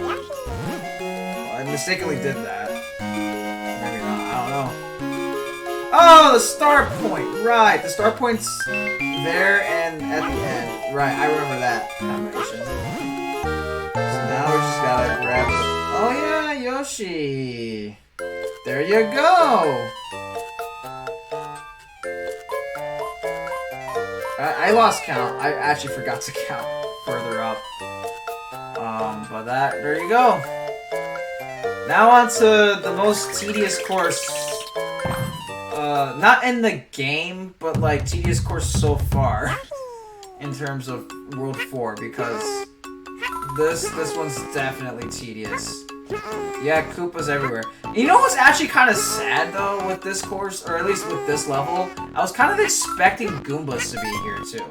Well, I mistakenly did that. Maybe not, I don't know. Oh, the star point! Right, the star point's there and at the end. Right, I remember that combination. So now we just gotta grab it. Oh yeah, Yoshi! There you go! I lost count. I actually forgot to count further up. But there you go. Now on to the most tedious course. Not in the game, but like tedious course so far. In terms of World 4, because this one's definitely tedious. Yeah, Koopas everywhere. You know what's actually kind of sad, though, with this course, or at least with this level? I was kind of expecting Goombas to be here, too.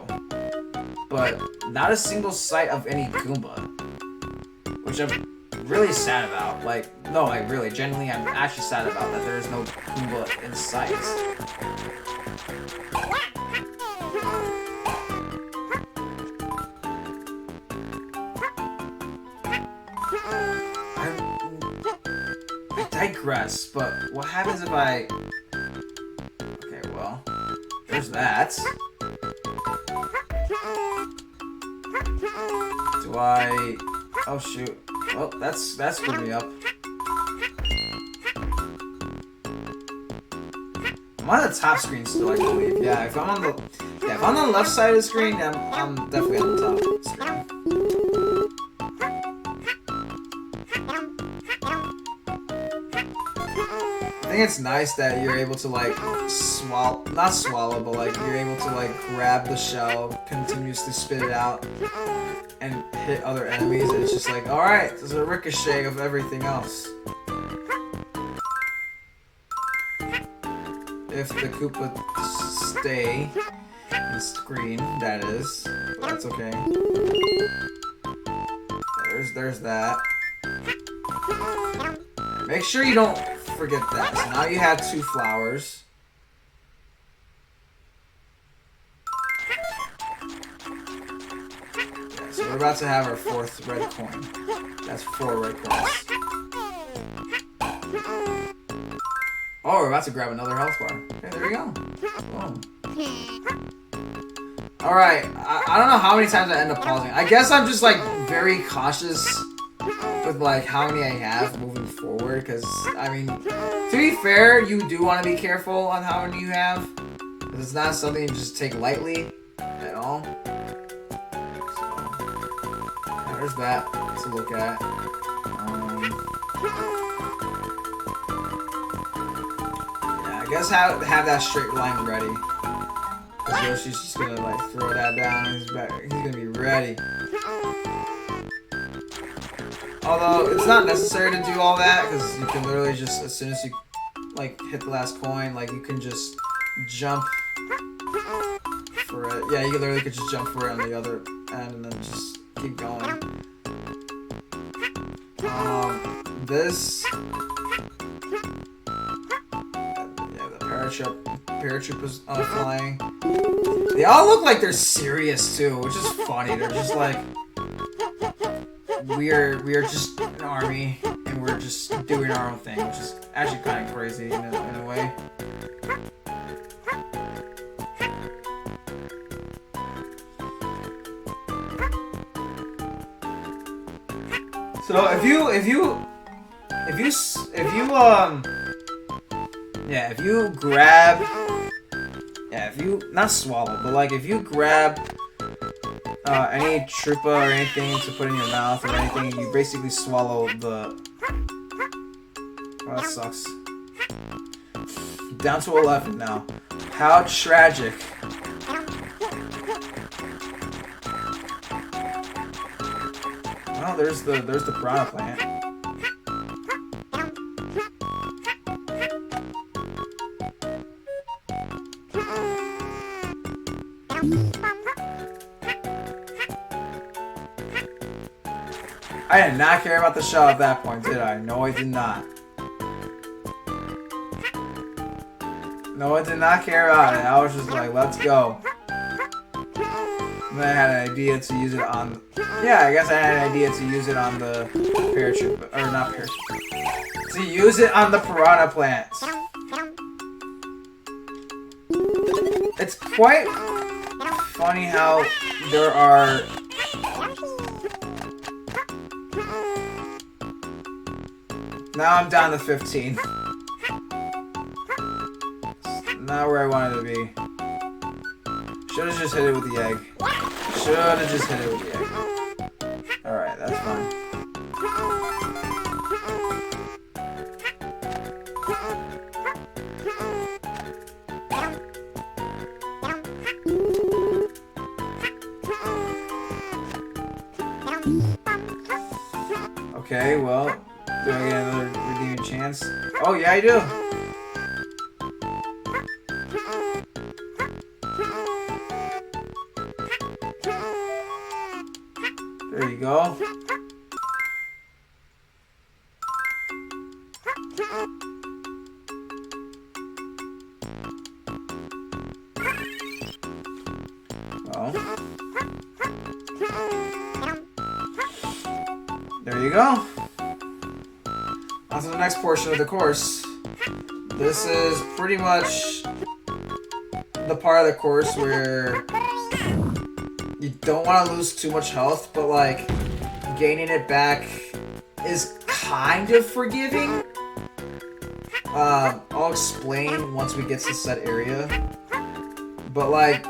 But not a single sight of any Goomba. Which I'm really sad about. Like, no, like, really, genuinely, I'm actually sad about that there is no Goomba in sight. Digress, but what happens if I... Okay, well, there's that. Do I... Oh, shoot. Well, that's screwed me up. I'm on the top screen still, I believe. Yeah, if I'm on the left side of the screen, I'm definitely on the top screen. I think it's nice that you're able to like not swallow, but like you're able to like grab the shell, continuously spit it out, and hit other enemies, and it's just like, alright, there's a ricochet of everything else. If the Koopa stay in the screen, that is. But that's okay. There's that. Make sure you don't forget that. So now you have 2 flowers. Okay, so we're about to have our 4th red coin. That's 4 red coins. Oh, we're about to grab another health bar. Okay, there we go. Boom. Alright, I don't know how many times I end up pausing. I guess I'm just like very cautious with like how many I have moving forward, because I mean, to be fair, you do want to be careful on how many you have, because it's not something you just take lightly at all. So, yeah, there's that to look at. Yeah, I guess have that straight line ready, because Yoshi's just gonna like throw that down and he's gonna be ready. Although, it's not necessary to do all that, because you can literally just, as soon as you, like, hit the last coin, like, you can just jump for it. Yeah, you literally could just jump for it on the other end and then just keep going. This... Yeah, the paratroopers flying. They all look like they're serious too, which is funny. They're just like, we are just an army and we're just doing our own thing, which is actually kind of crazy in a way. So if you not swallow, but like if you grab any troopa or anything to put in your mouth or anything, you basically swallow the. Oh, that sucks. Down to 11 now. How tragic. Oh, there's the piranha plant. I did not care about the shell at that point, did I? No, I did not. No, I did not care about it. I was just like, let's go. And then I had an idea to use it on... Yeah, I guess I had an idea to use it on the paratroop... Or not paratroop... To use it on the piranha plants. It's quite funny how there are... Now I'm down to 15. Not where I wanted to be. Should have just hit it with the egg. Should have just hit it with the egg. Alright, that's fine. Okay, well, do I get another redeeming chance? Oh, yeah, I do. There you go. Well, there you go. On to the next portion of the course. This is pretty much the part of the course where you don't want to lose too much health, but like gaining it back is kind of forgiving. I'll explain once we get to set area. But like,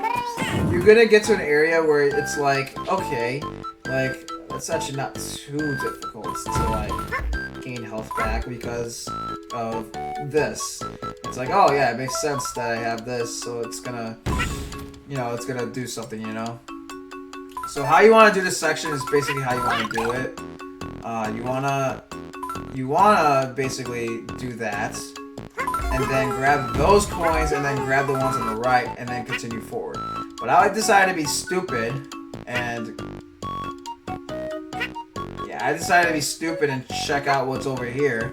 you're gonna get to an area where it's like, okay, like it's actually not too difficult to like gain health back because of this. It's like, oh yeah, it makes sense that I have this, so it's gonna, you know, it's gonna do something, you know. So how you want to do this section is basically how you want to do it. You wanna basically do that, and then grab those coins, and then grab the ones on the right, and then continue forward. But I decided to be stupid, and yeah, I decided to be stupid and check out what's over here.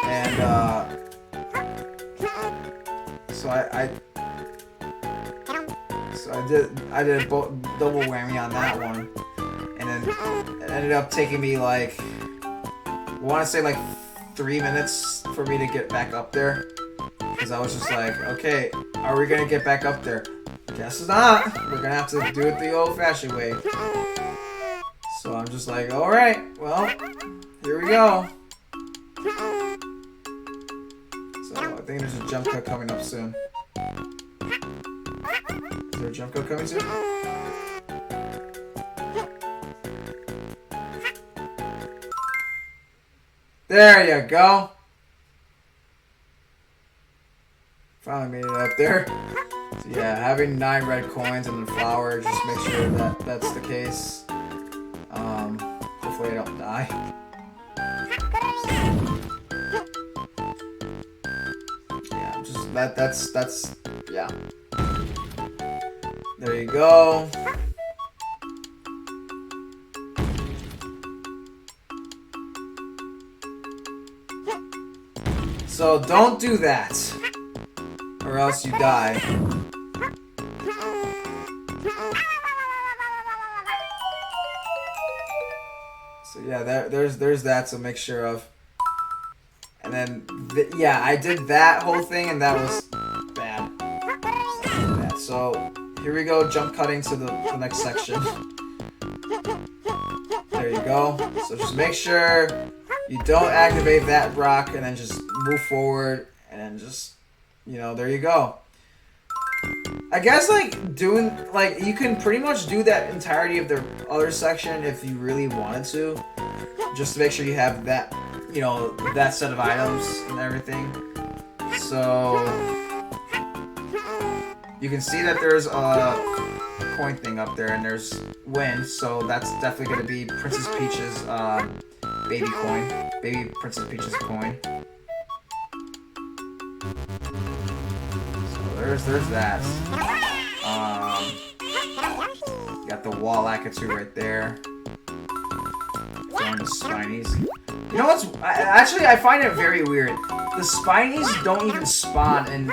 And so I did a double whammy on that one, and then it ended up taking me like, I want to say like 3 minutes for me to get back up there, because I was just like, okay, are we gonna get back up there? Guess not. We're gonna have to do it the old-fashioned way. So I'm just like, all right, well, here we go. So I think there's a jump cut coming up soon. Is there a jump cut coming soon? There you go. Finally made it up there. So yeah, having 9 red coins and the flower, just make sure that that's the case. Hopefully I don't die. Yeah, just that's yeah. There you go. So don't do that. or else you die. So yeah, there's that to make sure of. And then, yeah, I did that whole thing, and that was bad. So, here we go, jump cutting to the next section. There you go. So just make sure you don't activate that rock, and then just move forward, and then just, you know, there you go. I guess, like, you can pretty much do that entirety of the other section if you really wanted to. Just to make sure you have that, you know, that set of items and everything. So, you can see that there's a coin thing up there, and there's wind, so that's definitely going to be Princess Peach's baby coin. Baby Princess Peach's coin. There's that. Got the wall Lakitu right there. Throwing the Spinies. You know what's... Actually, I find it very weird. The Spinies don't even spawn in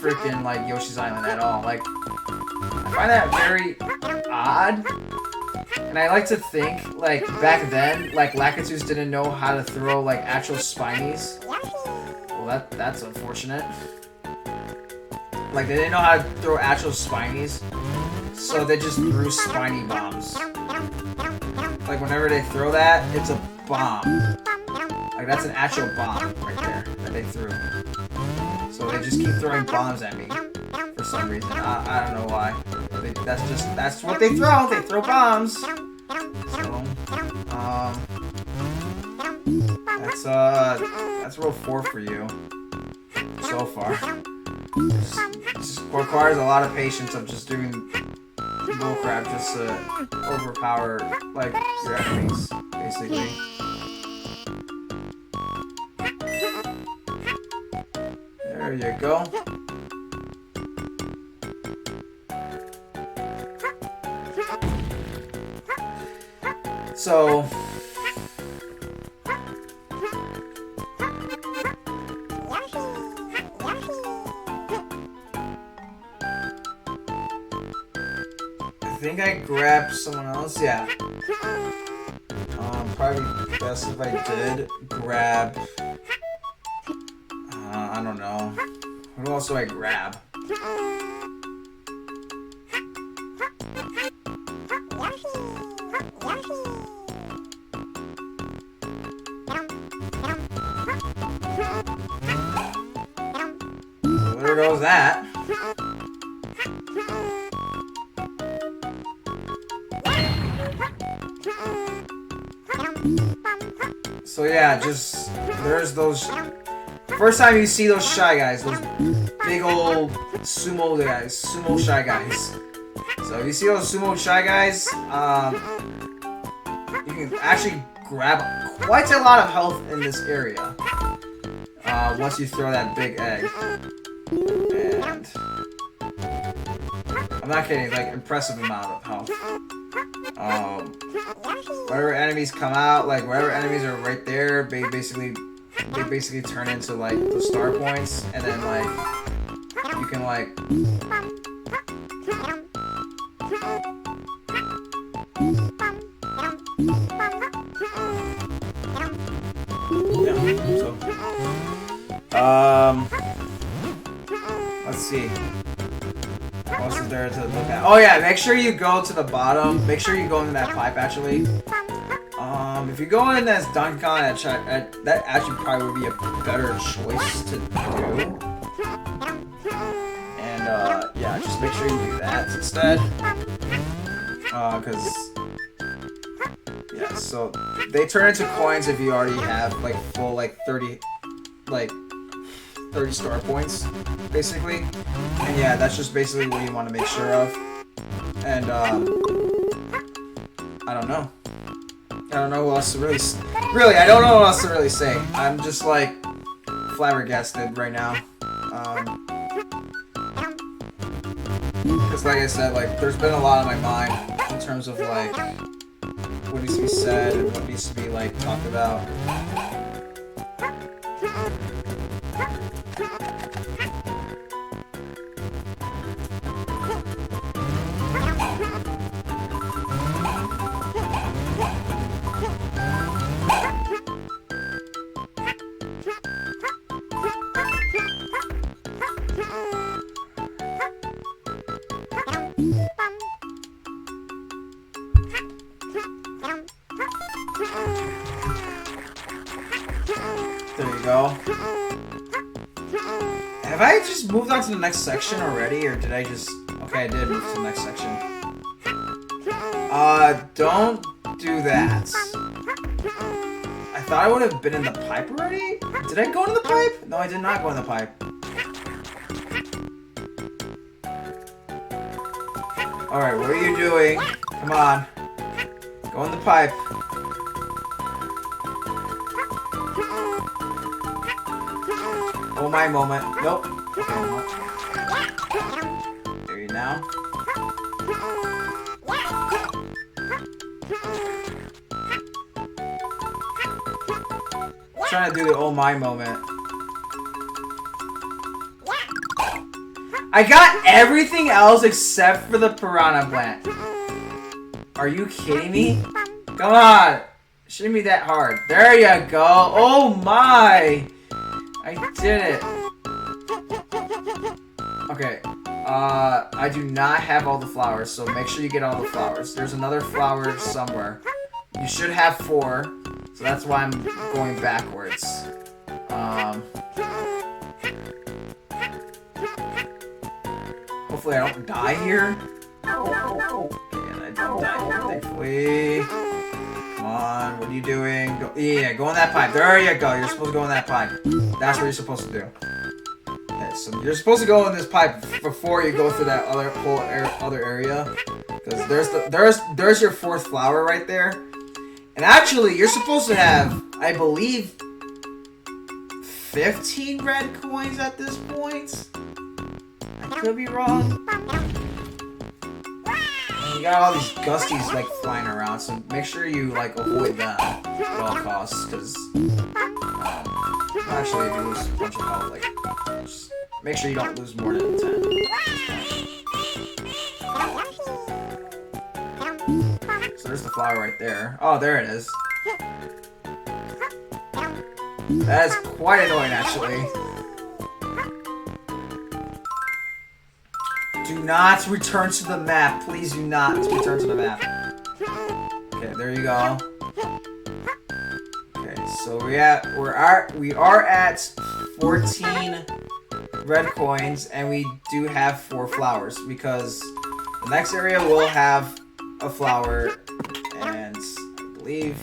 freaking, like, Yoshi's Island at all. Like, I find that very odd. And I like to think, like, back then, like, Lakitus didn't know how to throw, like, actual Spinies. Well, that's unfortunate. Like, they didn't know how to throw actual Spinies, so they just threw Spiny bombs. Like, whenever they throw that, it's a bomb. Like, that's an actual bomb right there that they threw. So they just keep throwing bombs at me for some reason. I don't know why. That's what they throw. They throw bombs. So, that's row 4 for you so far. Just requires a lot of patience of just doing bullcrap just to overpower, like, your enemies, basically. There you go. So... I think I grabbed someone else, yeah. Probably best if I did grab... I don't know. Who else do I grab? So there goes that. So yeah, just there's those. First time you see those Shy Guys, those big old sumo guys, sumo Shy Guys. So if you see those sumo Shy Guys, you can actually grab quite a lot of health in this area once you throw that big egg. And I'm not kidding, like impressive amount of health. Whatever enemies come out, like wherever enemies are right there, they basically turn into like the star points, and then like you can like let's see. What else is there to look at? Oh yeah, make sure you go to the bottom. Make sure you go into that pipe actually. If you go in as Donkey Kong, that actually probably would be a better choice to do. And yeah, just make sure you do that instead. Cause yeah, so they turn into coins if you already have like full 30 star points, basically. And yeah, that's just basically what you want to make sure of. And I don't know. I don't know what else to really I don't know what else to really say. I'm just like flabbergasted right now. Because like I said, like there's been a lot on my mind in terms of like what needs to be said and what needs to be like talked about. Have I just moved on to the next section already, or did I just... Okay, I did move to the next section. Don't do that. I thought I would have been in the pipe already? Did I go into the pipe? No, I did not go in the pipe. Alright, what are you doing? Come on. Go in the pipe. Oh my moment. Nope. Okay, no. There you now. Trying to do the oh my moment. I got everything else except for the piranha plant. Are you kidding me? Come on. Shouldn't be that hard. There you go. Oh my. I did it. Okay. I do not have all the flowers, so make sure you get all the flowers. There's another flower somewhere. You should have 4, so that's why I'm going backwards. Hopefully I don't die here. Okay, and I don't die here, thankfully. Come on, what are you doing? Go, yeah, go in that pipe. There you go. You're supposed to go in that pipe. That's what you're supposed to do. Okay, so you're supposed to go in this pipe before you go through that other area, because there's your 4th flower right there. And actually, you're supposed to have, I believe, 15 red coins at this point. I could be wrong. You got all these gusties like flying around, so make sure you like avoid them at all costs, because actually if you lose a bunch of health, like just make sure you don't lose more than 10. So there's the flower right there. Oh, there it is. That is quite annoying, actually. Do not return to the map. Please do not return to the map. Okay, there you go. Okay, so we are at 14 red coins, and we do have 4 flowers, because the next area will have a flower, and I believe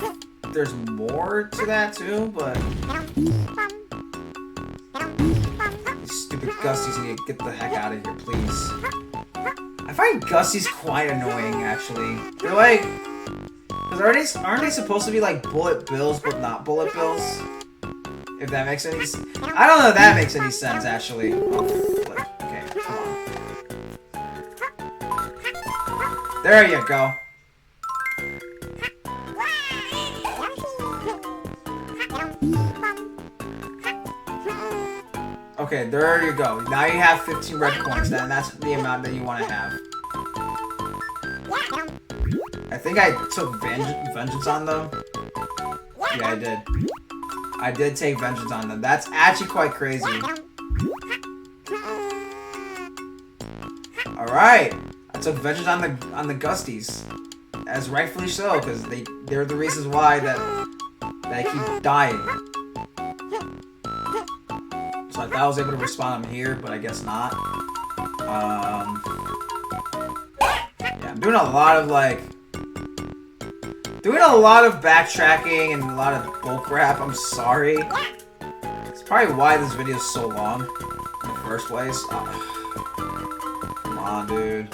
there's more to that too, but these stupid gusties need to get the heck out of here, please. I find gusties quite annoying, actually. They're like, because aren't they supposed to be like bullet bills, but not bullet bills? If that makes any sense. I don't know if that makes any sense, actually. Oh, flip. Okay, come on. There you go. Okay, there you go. Now you have 15 red coins, and that's the amount that you want to have. I think I took vengeance on them. Yeah, I did. I did take vengeance on them. That's actually quite crazy. Alright. I took vengeance on the Gusties. As rightfully so, because they're the reasons why that I keep dying. So I thought I was able to respawn them here, but I guess not. Yeah, I'm doing a lot of backtracking and a lot of bullcrap. I'm sorry. It's probably why this video is so long in the first place. Come on, dude.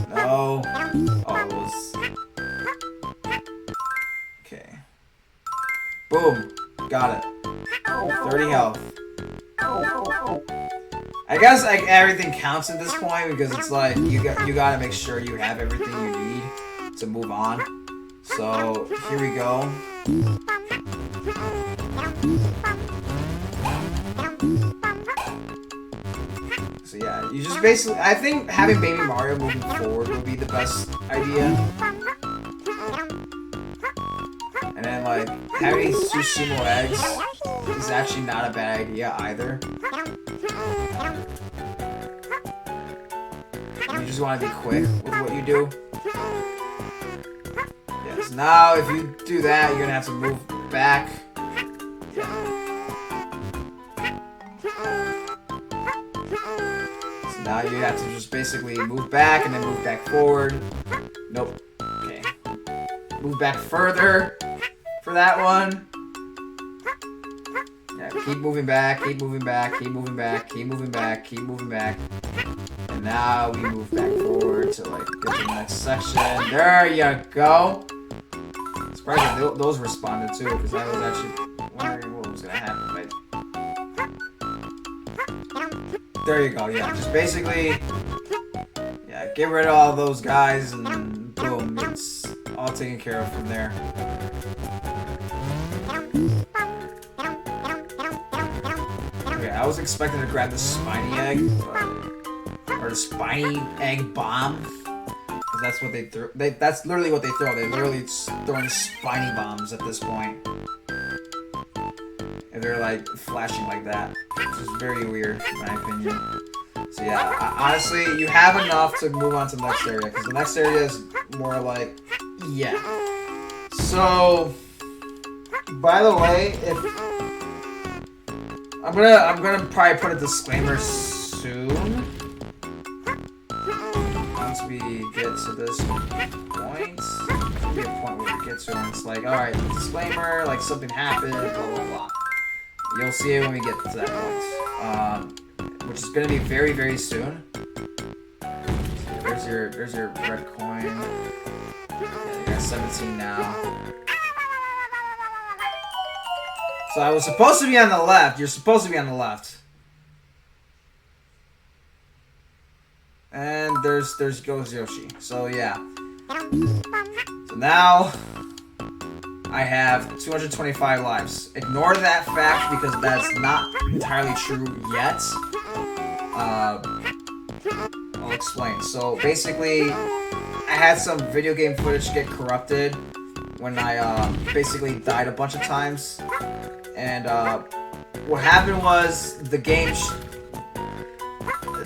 No. Oh, it was... Okay. Boom. Got it. 30 health. I guess like everything counts at this point, because it's like you gotta make sure you have everything you need to move on. So here we go. So yeah, you just basically, I think having Baby Mario moving forward would be the best idea. And then like having 2 sumo eggs is actually not a bad idea either. You just want to be quick with what you do. Yes, now if you do that, you're gonna have to move back. Yeah. So now you have to just basically move back and then move back forward. Nope. Okay. Move back further for that one. Yeah, keep moving back, keep moving back, keep moving back, keep moving back, keep moving back. And now we move back forward to like get to the next section. There you go. Surprised that those responded too, because I was actually wondering what was gonna happen. But there you go. Yeah, just basically, yeah, get rid of all those guys, and boom, it's all taken care of from there. Okay, I was expecting to grab the spiny egg, or the spiny egg bomb, because that's what they throw. That's literally what they throw. They're literally throwing spiny bombs at this point, and they're like flashing like that, which is very weird in my opinion. So yeah, honestly, you have enough to move on to the next area, because the next area is more like, yeah. So, by the way, if I'm gonna probably put a disclaimer soon. Once we get to this point, there'll be a point where we get to, and it's like, all right, disclaimer, like something happened, blah blah blah. You'll see it when we get to that point. Which is going to be very, very soon. So there's your red coin. Yeah, you got 17 now. So I was supposed to be on the left. You're supposed to be on the left. And there's goes Yoshi. So yeah. So now I have 225 lives. Ignore that fact because that's not entirely true yet. I'll explain. So basically, I had some video game footage get corrupted when I basically died a bunch of times, and what happened was the game.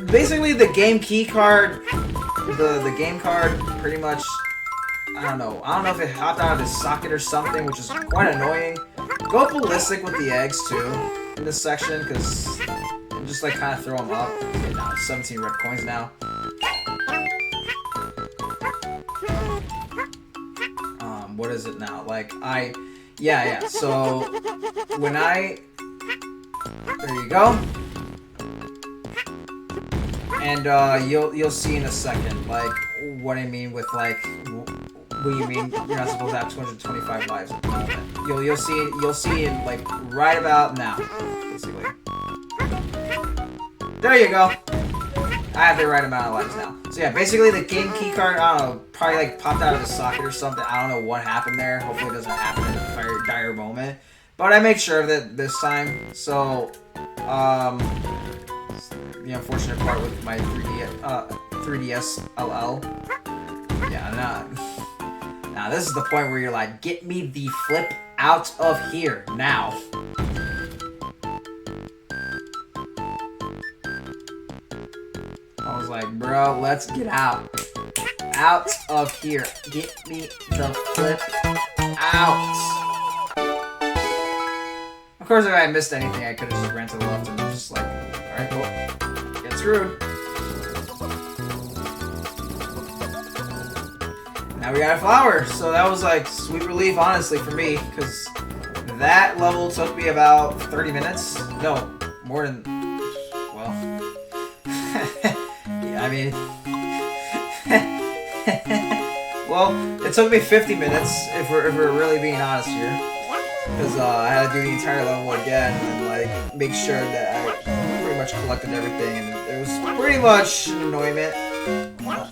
Basically, the game key card, the game card, pretty much. I don't know if it hopped out of its socket or something, which is quite annoying. Go ballistic with the eggs too in this section, because just like kind of throw them up. Okay, now 17 red coins now. What is it now? Like yeah. So when there you go. And you'll see in a second, like what I mean with like. What do you mean you're not supposed to have 225 lives at the moment? You'll see it like right about now, basically. There you go. I have the right amount of lives now. So yeah, basically the game key card, I don't know, probably like popped out of the socket or something. I don't know what happened there. Hopefully it doesn't happen in a very dire moment. But I made sure of it this time. So the unfortunate part with my 3DS LL. Yeah, now this is the point where you're like, get me the flip out of here now. I was like, bro, let's get out of here. Get me the flip out. Of course, if I missed anything, I could have just ran to the left and just like, all right, well, get screwed. Now we got a flower, so that was like sweet relief, honestly, for me, because that level took me about 30 minutes. No, more than, well, yeah, I mean, well, it took me 50 minutes, if we're really being honest here, because I had to do the entire level again and like make sure that I pretty much collected everything, and it was pretty much an annoyment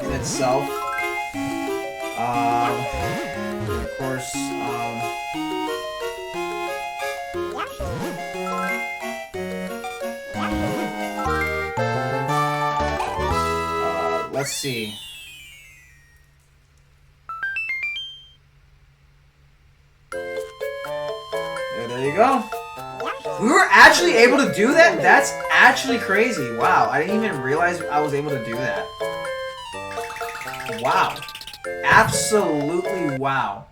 in itself. And of course, let's see. There you go. We were actually able to do that? That's actually crazy. Wow, I didn't even realize I was able to do that. Wow. Absolutely wow.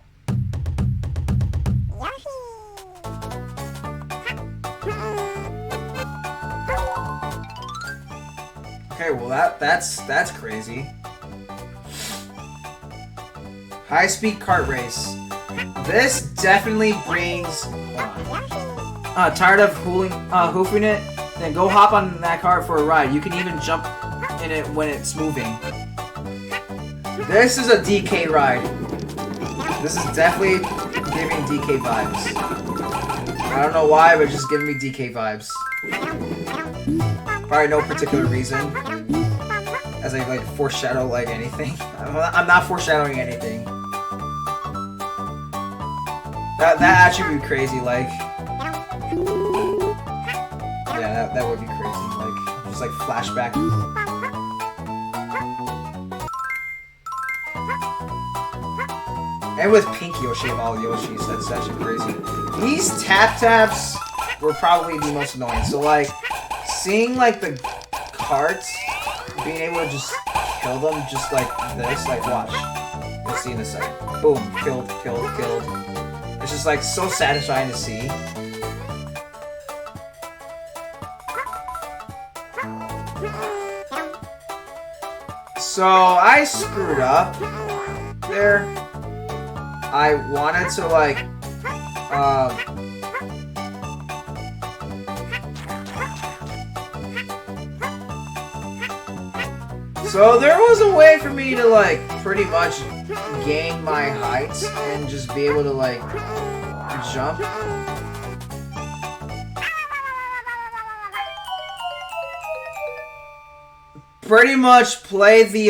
Okay, well that's crazy. High-speed kart race. This definitely brings. Tired of hoofing it? Then go hop on that cart for a ride. You can even jump in it when it's moving. This is a DK ride. This is definitely giving DK vibes. I don't know why, but it's just giving me DK vibes. Probably no particular reason. As I like foreshadow like anything. I'm not foreshadowing anything. That actually would be crazy, like. Yeah, that would be crazy. Like, just like flashback. And with pink Yoshi of all Yoshis, that's actually crazy. These tap-taps were probably the most annoying. So, like, seeing, like, the carts, being able to just kill them just like this, like, watch. You'll see in a second. Boom. Killed, killed, killed. It's just, like, so satisfying to see. So, I screwed up there. I wanted to, like, so there was a way for me to, like, pretty much gain my height and just be able to, like, jump. Pretty much play the,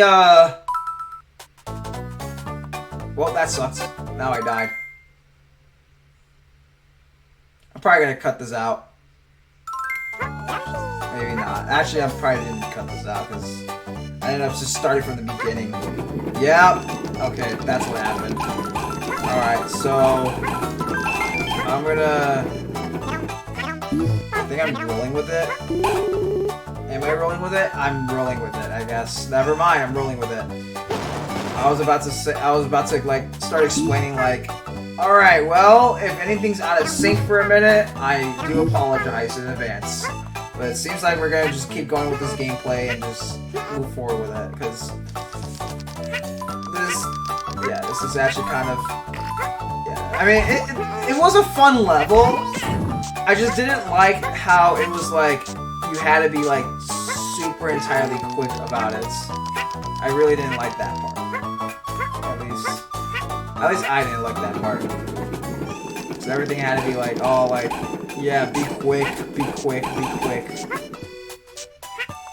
well, that sucks. Now I died. I'm probably gonna cut this out. Maybe not. Actually, I probably didn't cut this out because I ended up just starting from the beginning. Yep. Okay, that's what happened. Alright, so I'm gonna... I think I'm rolling with it. Am I rolling with it? I'm rolling with it, I guess. Never mind, I'm rolling with it. I was about to like start explaining like, alright, well, if anything's out of sync for a minute, I do apologize in advance. But it seems like we're gonna just keep going with this gameplay and just move forward with it, because this is actually kind of, yeah, I mean, it was a fun level. I just didn't like how it was like, you had to be like super entirely quick about it. I really didn't like that part. At least I didn't like that part. So everything had to be like, oh, like, yeah, be quick, be quick, be quick.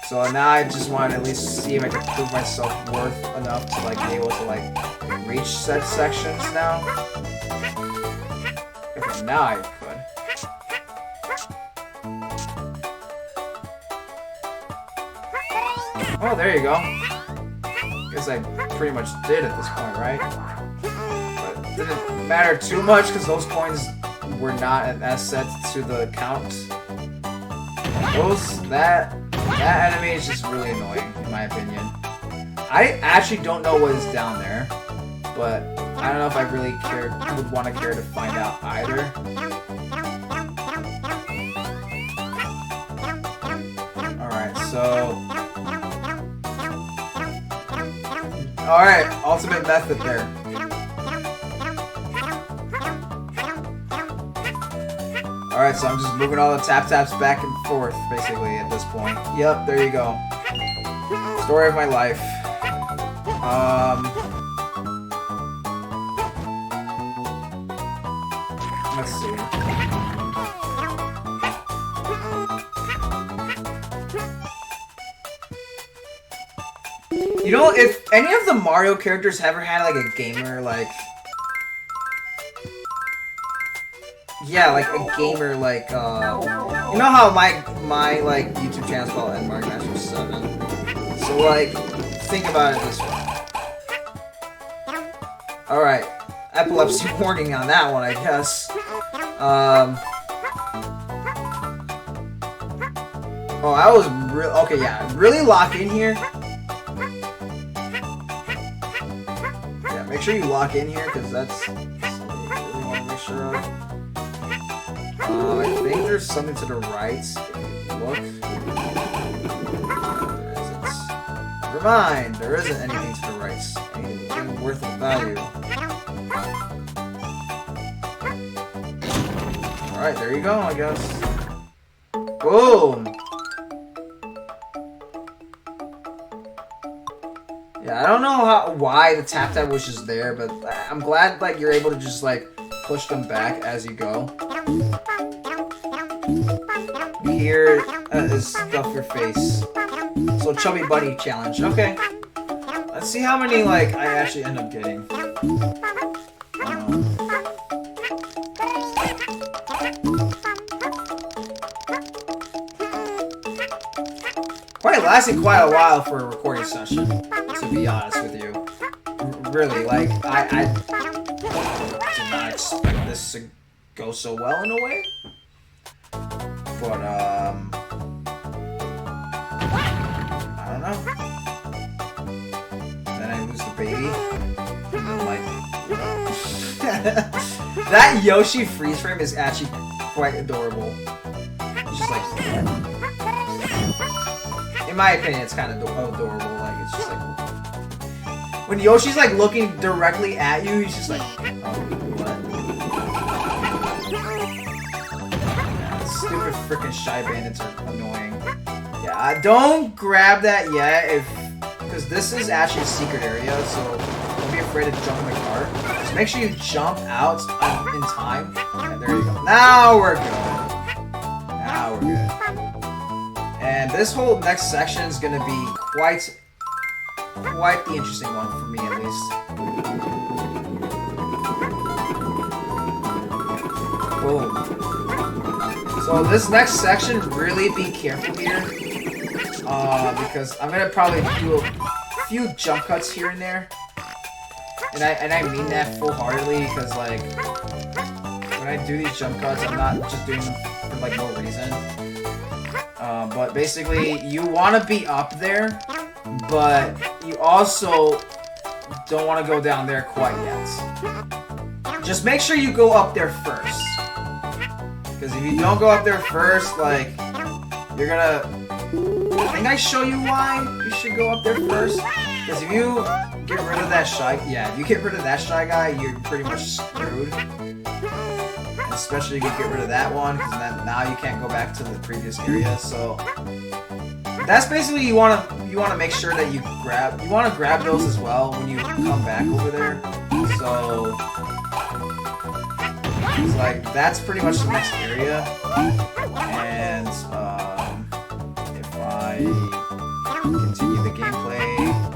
So now I just want to at least see if I can prove myself worth enough to like be able to like reach said sections now. Okay, now I could. Oh, there you go. Guess I pretty much did at this point, right? But it didn't matter too much because those coins were not as set to the count. That enemy is just really annoying, in my opinion. I actually don't know what is down there, but I don't know if I really would want to care to find out either. Alright, so... Alright, ultimate method there. Alright, so I'm just moving all the tap-taps back and forth, basically, at this point. Yep, there you go. Story of my life. Let's see. You know, if any of the Mario characters ever had, like, a gamer, like... Yeah, like, a gamer, like, you know how my like, YouTube channel's called NMarkMaster7? So, like, think about it this way. Alright, epilepsy warning on that one, I guess. Oh, I was real. Okay, yeah, really lock in here. Yeah, make sure you lock in here, because that's something you really want to make sure of. I think there's something to the right. If you look, there isn't. Never mind, there isn't anything to the right. Anything worth of value. Alright, there you go, I guess. Boom! Yeah, I don't know why the tap was just there, but I'm glad like you're able to just like push them back as you go. Here is stuff your face. So chubby bunny challenge. Okay. Let's see how many like I actually end up getting. Lasting quite a while for a recording session, to be honest with you. Really, like, I did not expect this to go so well in a way. But, I don't know. Then I lose the baby. And then, like, that Yoshi freeze frame is actually quite adorable. He's just like... In my opinion, it's kind of adorable. Like, it's just like... When Yoshi's, like, looking directly at you, he's just like... Oh, what? Yeah, stupid freaking Shy Bandits are annoying. Yeah, don't grab that yet, because this is actually a secret area, so don't be afraid to jump in the car. Just make sure you jump out in time. And there you go. Now we're good. Now we're good. And this whole next section is going to be quite the interesting one for me, at least. Boom. So this next section, really be careful here, because I'm going to probably do a few jump cuts here and there, and I mean that full-heartedly, because like when I do these jump cuts, I'm not just doing them for like no reason. But basically, you want to be up there, but you also don't want to go down there quite yet. Just make sure you go up there first. Because if you don't go up there first, like, you're gonna... I think I show you why you should go up there first. Because if you get rid of that Shy... Yeah, if you get rid of that Shy guy, you're pretty much screwed. Especially if you get rid of that one, because then now you can't go back to the previous area. So that's basically you want to make sure that you want to grab those as well when you come back over there. So it's like that's pretty much the next area. And if I continue the gameplay.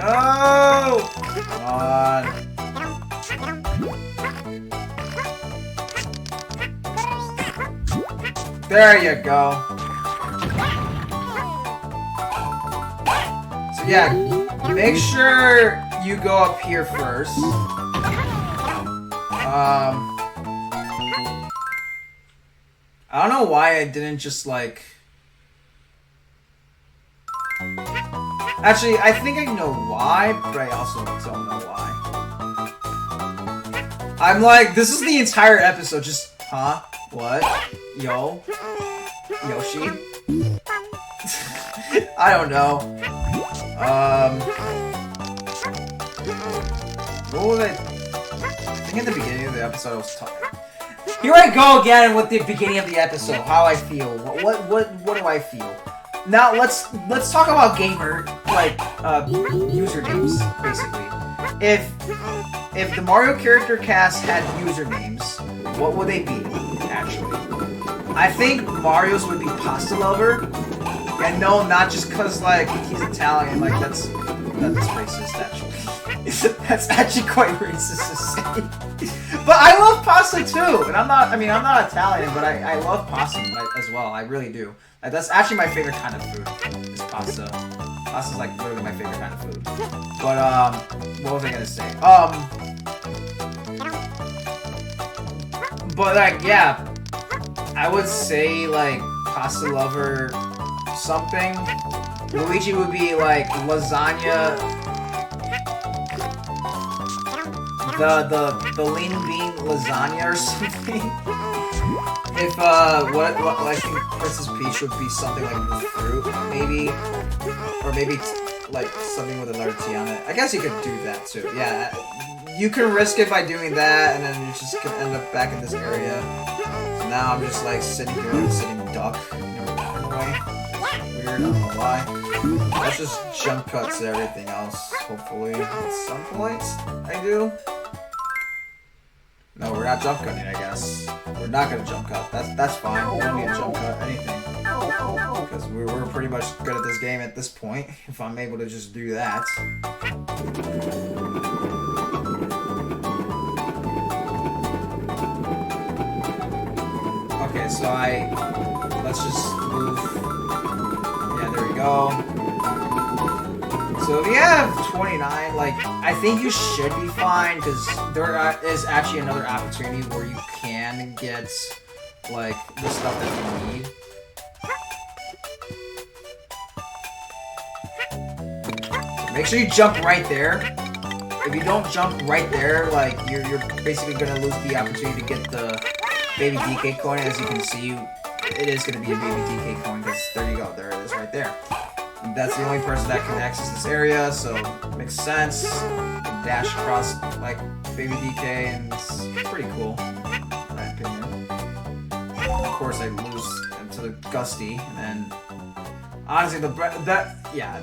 No! Come on. There you go. So yeah, make sure you go up here first. I don't know why I didn't just like... Actually, I think I know why, but I also don't know why. I'm like, this is the entire episode, just, huh? What? Yo? Yoshi? I don't know. What was I think at the beginning of the episode I was talking... Here I go again with the beginning of the episode, how I feel. What do I feel? Now let's talk about gamer usernames, basically. If the Mario character cast had usernames, what would they be, actually? I think Mario's would be Pasta Lover. And no, not just cause like he's Italian, like that's racist actually. That's actually quite racist to say. But I love pasta too, and I'm not Italian, but I love pasta as well. I really do. Like, that's actually my favorite kind of food. Is pasta. Pasta's like literally my favorite kind of food. But what was I gonna say? But like yeah, I would say like Pasta Lover something. Luigi would be like lasagna. The lean bean lasagna or something. if what I think Princess Peach would be something like the fruit, maybe, or maybe like something with a letter T on it. I guess you could do that too. Yeah, you can risk it by doing that, and then you just can end up back in this area. So now I'm just like sitting here like a sitting duck in a way. Weird, I don't know why. Let's just jump cut to everything else. Hopefully, at some point I do. No, we're not jump cutting, I guess. We're not gonna jump cut. That's fine. We don't need to jump cut anything. Because we're pretty much good at this game at this point, if I'm able to just do that. Okay, so let's just move. Yeah, there we go. So if you have 29, like, I think you should be fine, because there is actually another opportunity where you can get, like, the stuff that you need. So make sure you jump right there. If you don't jump right there, like, you're basically going to lose the opportunity to get the baby DK coin. As you can see, it is going to be a baby DK coin, because there you go, there it is right there. That's the only person that can access this area, so it makes sense. You can dash across like baby DK, and it's pretty cool, in my opinion. Of course, I lose to the Gusty, and then honestly, yeah,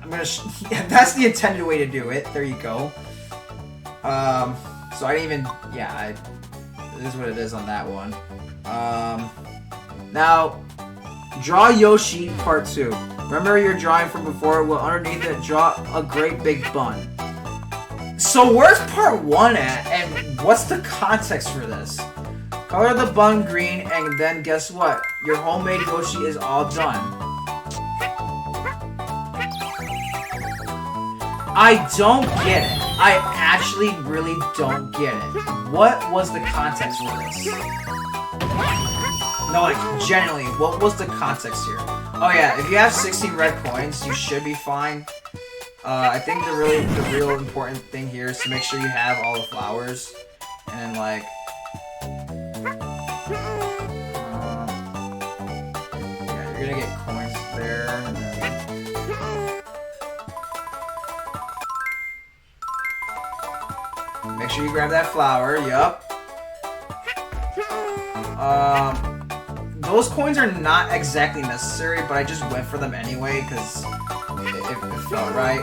I'm gonna. Yeah, that's the intended way to do it. There you go. So I didn't even. Yeah, it is what it is on that one. Now, draw Yoshi Part 2. Remember your drawing from before? Well, underneath it, draw a great big bun. So where's Part 1 at? And what's the context for this? Color the bun green, and then guess what? Your homemade Yoshi is all done. I don't get it. I actually really don't get it. What was the context for this? No, like, genuinely, what was the context here? Oh yeah, if you have 16 red coins, you should be fine. I think the real important thing here is to make sure you have all the flowers. And then, like... yeah, you're gonna get coins there. And then... make sure you grab that flower, yup. Those coins are not exactly necessary, but I just went for them anyway, because it felt right.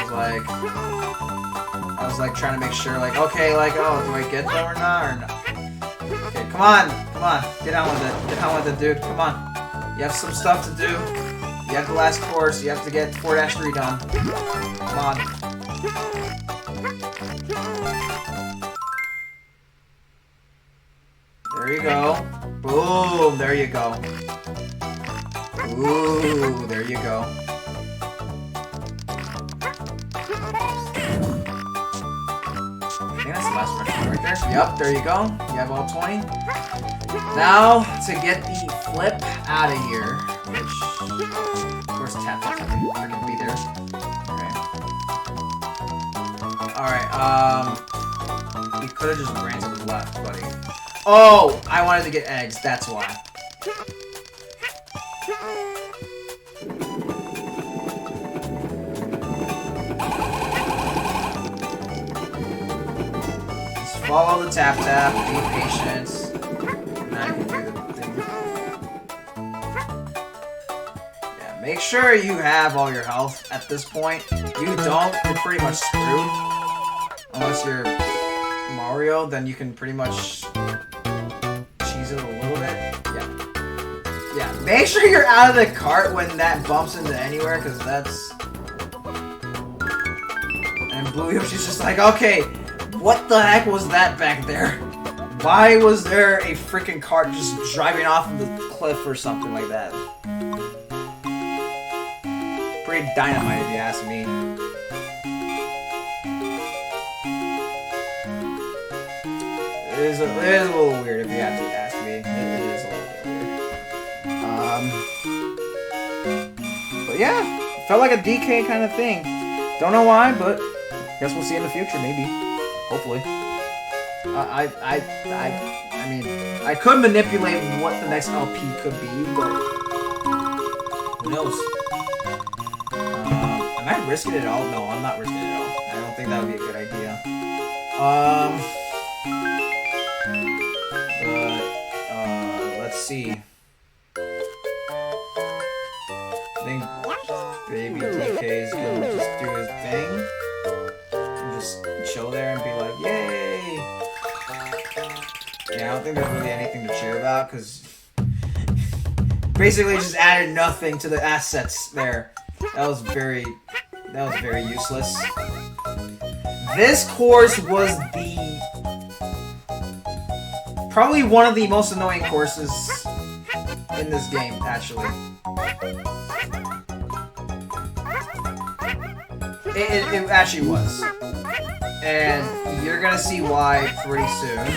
Yeah, I was like trying to make sure, like, okay, like, oh, do I get them or not? Okay, come on, get on with it, dude, come on. You have some stuff to do. You have the last course, you have to get 4-3 done. Come on. There you go. Boom, there you go. Ooh, there you go. I think that's the last one right there. Yep, there you go. You have all 20. Now, to get the flip out of here, which, of course, tap can be there. Alright, you could have just ran to the left, buddy. Oh, I wanted to get eggs, that's why. Just follow the tap, be patient. Now you can do the thing. Yeah, make sure you have all your health at this point. You don't, you're pretty much screwed. Unless you're Mario, then you can pretty much cheese it a little bit. Yeah, make sure you're out of the cart when that bumps into anywhere, because that's... And Blue Yoshi's just like, okay, what the heck was that back there? Why was there a freaking cart just driving off of the cliff or something like that? Pretty dynamite if you ask me. It is a little weird if you have to ask me. It is a little bit weird. But yeah, felt like a DK kind of thing. Don't know why, but guess we'll see in the future, maybe. Hopefully. I mean, I could manipulate what the next LP could be, but who knows? Am I risking it all? No, I'm not risking it all. I don't think that would be a good idea. But let's see. I think Baby DK is gonna just do his thing and just chill there and be like, yay! Yeah, I don't think there's really anything to cheer about because basically just added nothing to the assets there. That was very useless. This course was probably one of the most annoying courses in this game, actually. It actually was. And you're gonna see why pretty soon.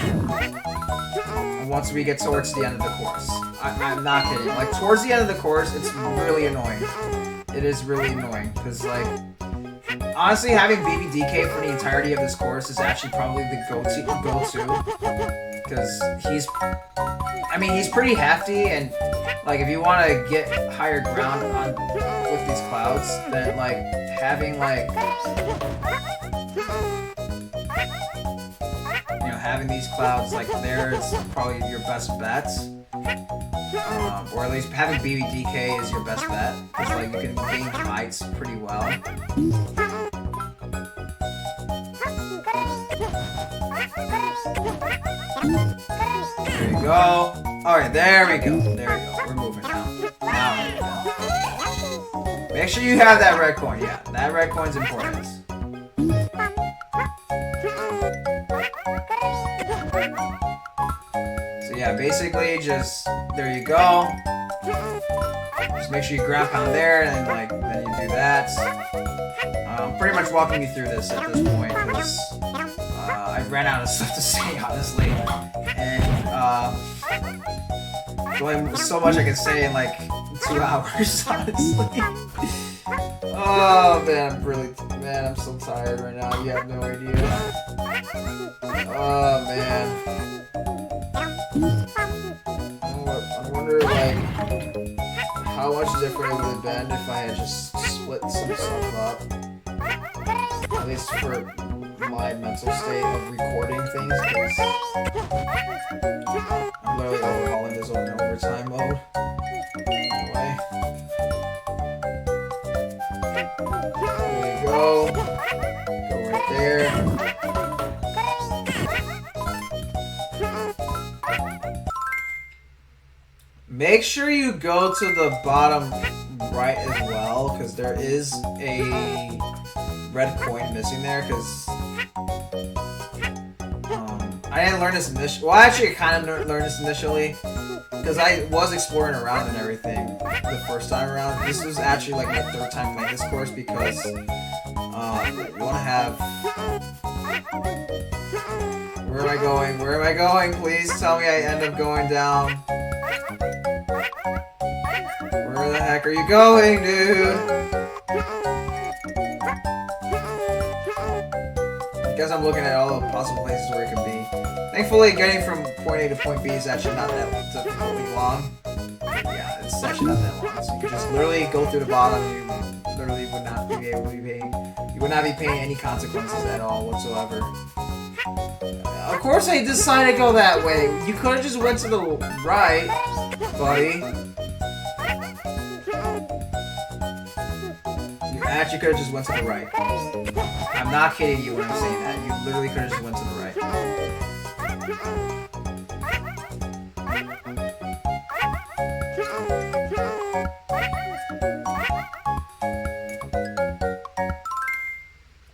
Once we get towards the end of the course. I'm not kidding. Like, towards the end of the course, it's really annoying. It is really annoying. Because, like, honestly, having Baby DK for the entirety of this course is actually probably the go-to. Because he's pretty hefty, and, like, if you want to get higher ground with these clouds, then, like, having, like, having these clouds like there is probably your best bet, or at least having BBDK is your best bet, because like you can gain heights pretty well. There you go. Alright, there we go. There we go. We're moving now. Now we go. Make sure you have that red coin. Yeah, that red coin's important. Yeah, basically just there you go. Just make sure you ground pound there, and then you do that. I'm pretty much walking you through this at this point because I ran out of stuff to say, honestly, and only so much I can say in like 2 hours, honestly. Oh man, I'm so tired right now. You have no idea. Oh man. I wonder, like, how much different it would have been if I had just split some stuff up. At least for my mental state of recording things, because I'm literally overhauling this on overtime mode. Anyway. There you go. Go right there. Make sure you go to the bottom right as well, because there is a red coin missing there, because I didn't learn this initially. Well, actually, I kind of learned this initially, because I was exploring around and everything the first time around. This was actually like my 3rd time playing this course, because you want to have... Where am I going? Where am I going? Please tell me I end up going down. Where the heck are you going, dude? I guess I'm looking at all the possible places where it could be. Thankfully, getting from point A to point B is actually not that difficultly long. Yeah, it's actually not that long. So you can just literally go through the bottom. You literally would not be able to be paying. You would not be paying any consequences at all whatsoever. Of course, I decided to go that way. You could have just went to the right, buddy. You actually could have just went to the right. I'm not kidding you when I'm saying that. You literally could have just went to the right.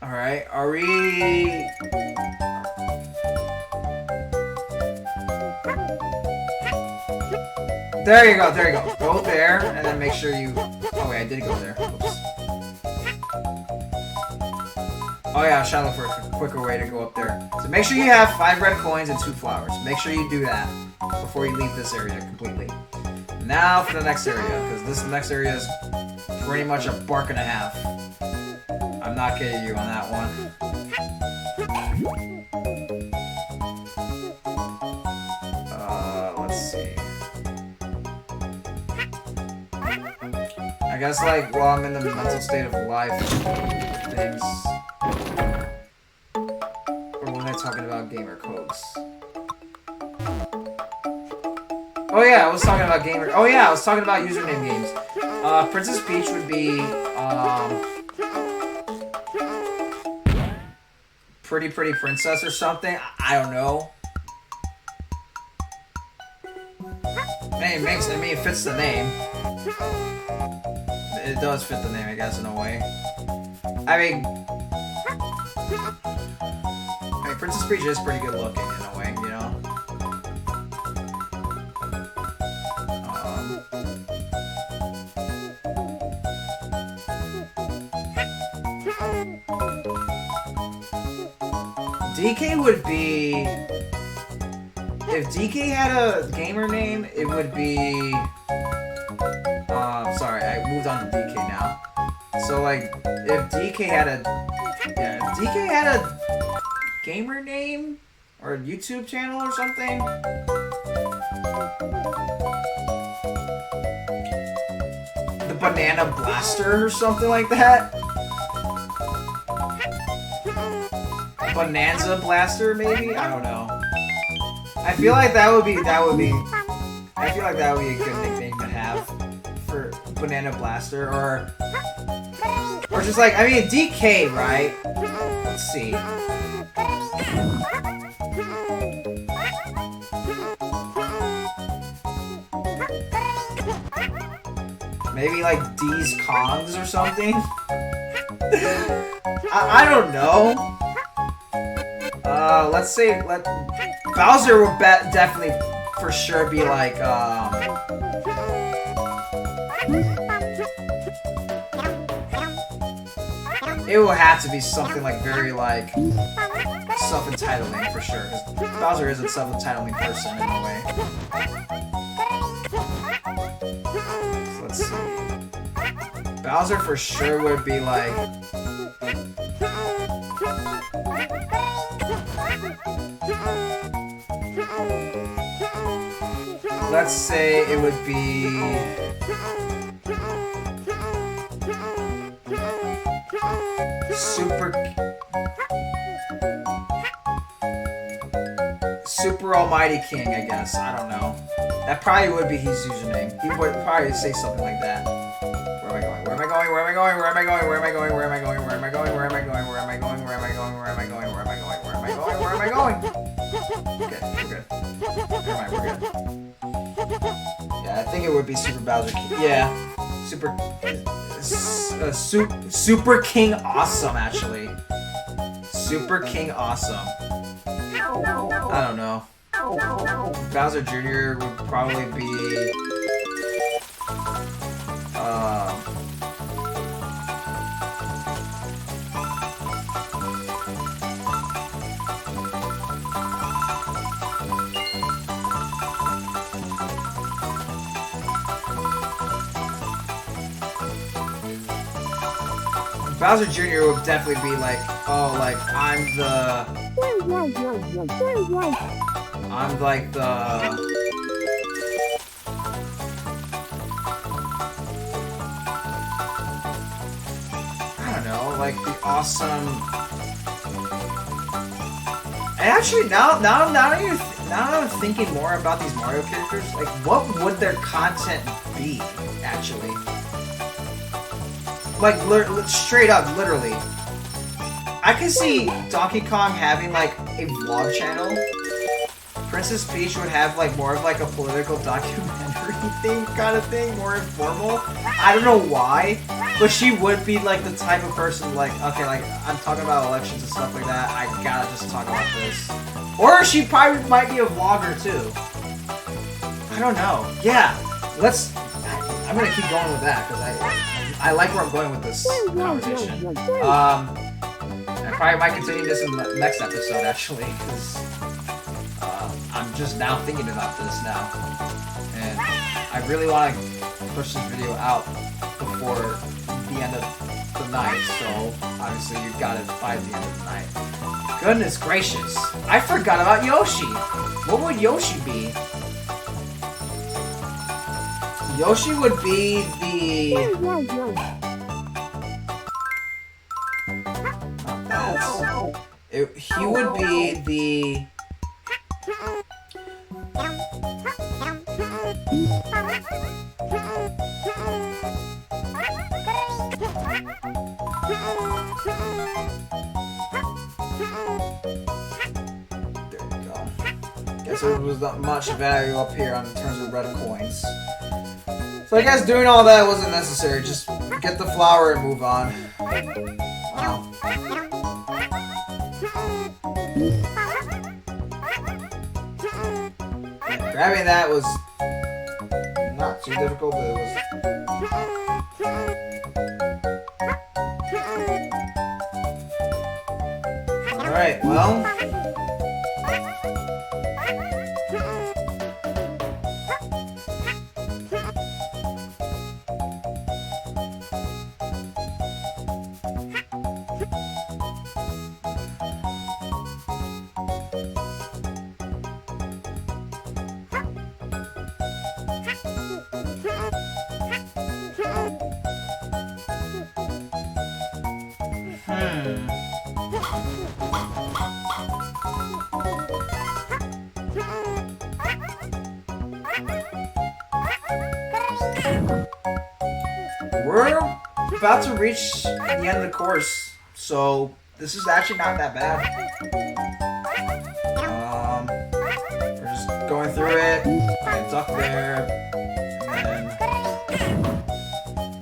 Alright, are we... There you go, there you go. Go there, and then make sure you... Oh wait, I did go there. Oops. Oh yeah, I was trying to look for a quicker way to go up there. So make sure you have 5 red coins and 2 flowers. Make sure you do that before you leave this area completely. Now for the next area, because this next area is pretty much a bark and a half. I'm not kidding you on that one. I guess, like, while I'm in the mental state of life, things. Or when they're talking about gamer codes. Oh yeah, I was talking about gamer. Oh yeah, I was talking about username games. Princess Peach would be Pretty Princess or something. I don't know. It fits the name. It does fit the name, I guess, in a way. I mean, Princess Peach is pretty good looking in a way, you know. DK would be... If DK had a gamer name, it would be... sorry, I moved on to DK now. So, like, if DK had a... Yeah, if DK had a gamer name? Or a YouTube channel or something? The Banana Blaster or something like that? Bonanza Blaster, maybe? I don't know. I feel like that would be a good nickname to have for Banana Blaster, or just like, I mean, DK, right? Let's see. Maybe like D's Kongs or something? I don't know. Let's say, Bowser would definitely for sure be like, it will have to be something like very like self-entitling for sure, because Bowser is a self-entitling person in a way. So let's see. Bowser for sure would be like... Let's say it would be... Super Almighty King, I guess. I don't know. That probably would be his username. He would probably say something like that. Where am I going? Where am I going? Where am I going? Where am I going? Where am I going? Where am I going? Where am I going? Where am I going? Where am I going? Where am I going? Where am I going? Where am I going? Where am I going? Where am I going? Okay, we're good. Never mind, we're good. Yeah, I think it would be Super Bowser King. Yeah. Super King Awesome, actually. Super King Awesome. I don't know. Bowser Jr. would probably be... Bowser Jr. would definitely be like, oh, like, I'm like the... I don't know, like the awesome... And actually, now I'm thinking more about these Mario characters, like, what would their content be, actually? Like, straight up, literally. I can see Donkey Kong having, like, a vlog channel. Princess Peach would have, like, more of, like, a political documentary thing, kind of thing, more informal. I don't know why, but she would be, like, the type of person, like, okay, like, I'm talking about elections and stuff like that, I gotta just talk about this. Or she probably might be a vlogger, too. I don't know. Yeah, I'm gonna keep going with that, because I like where I'm going with this conversation. I probably might continue this in the next episode, actually, because I'm just now thinking about this now. And I really want to push this video out before the end of the night, so obviously you've got it by the end of the night. Goodness gracious. I forgot about Yoshi. What would Yoshi be? Yoshi would be the... be... he would be the... Guess there was not much value up here in terms of red coins. So I guess doing all that wasn't necessary. Just get the flower and move on. Wow. Yeah, grabbing that was not too difficult, but it was... Alright, well... We're about to reach the end of the course, so this is actually not that bad. We're just going through it. Okay, duck there, and then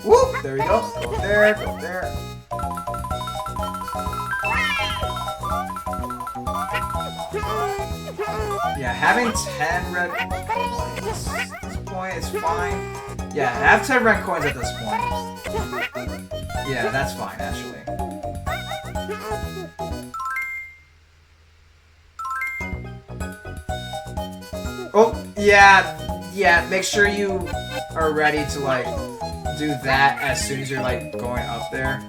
whoop! There we go. Go there. Go there. Yeah, having 10 red coins at this point is fine. Yeah, have 10 red coins at this point. Yeah, that's fine, actually. Oh, yeah, make sure you are ready to, like, do that as soon as you're, like, going up there.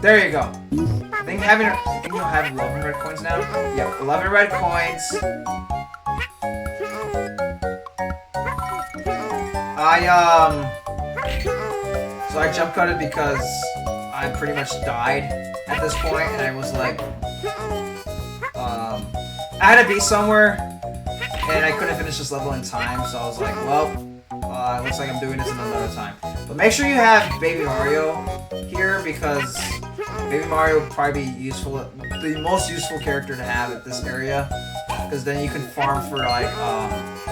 There you go. I think you'll have 11 red coins now. Yep, 11 red coins. So I jump cutted because I pretty much died at this point, and I was like, I had to be somewhere, and I couldn't finish this level in time, so I was like, well, looks like I'm doing this another time. But make sure you have Baby Mario here, because Baby Mario would probably be useful, the most useful character to have at this area, because then you can farm for, like,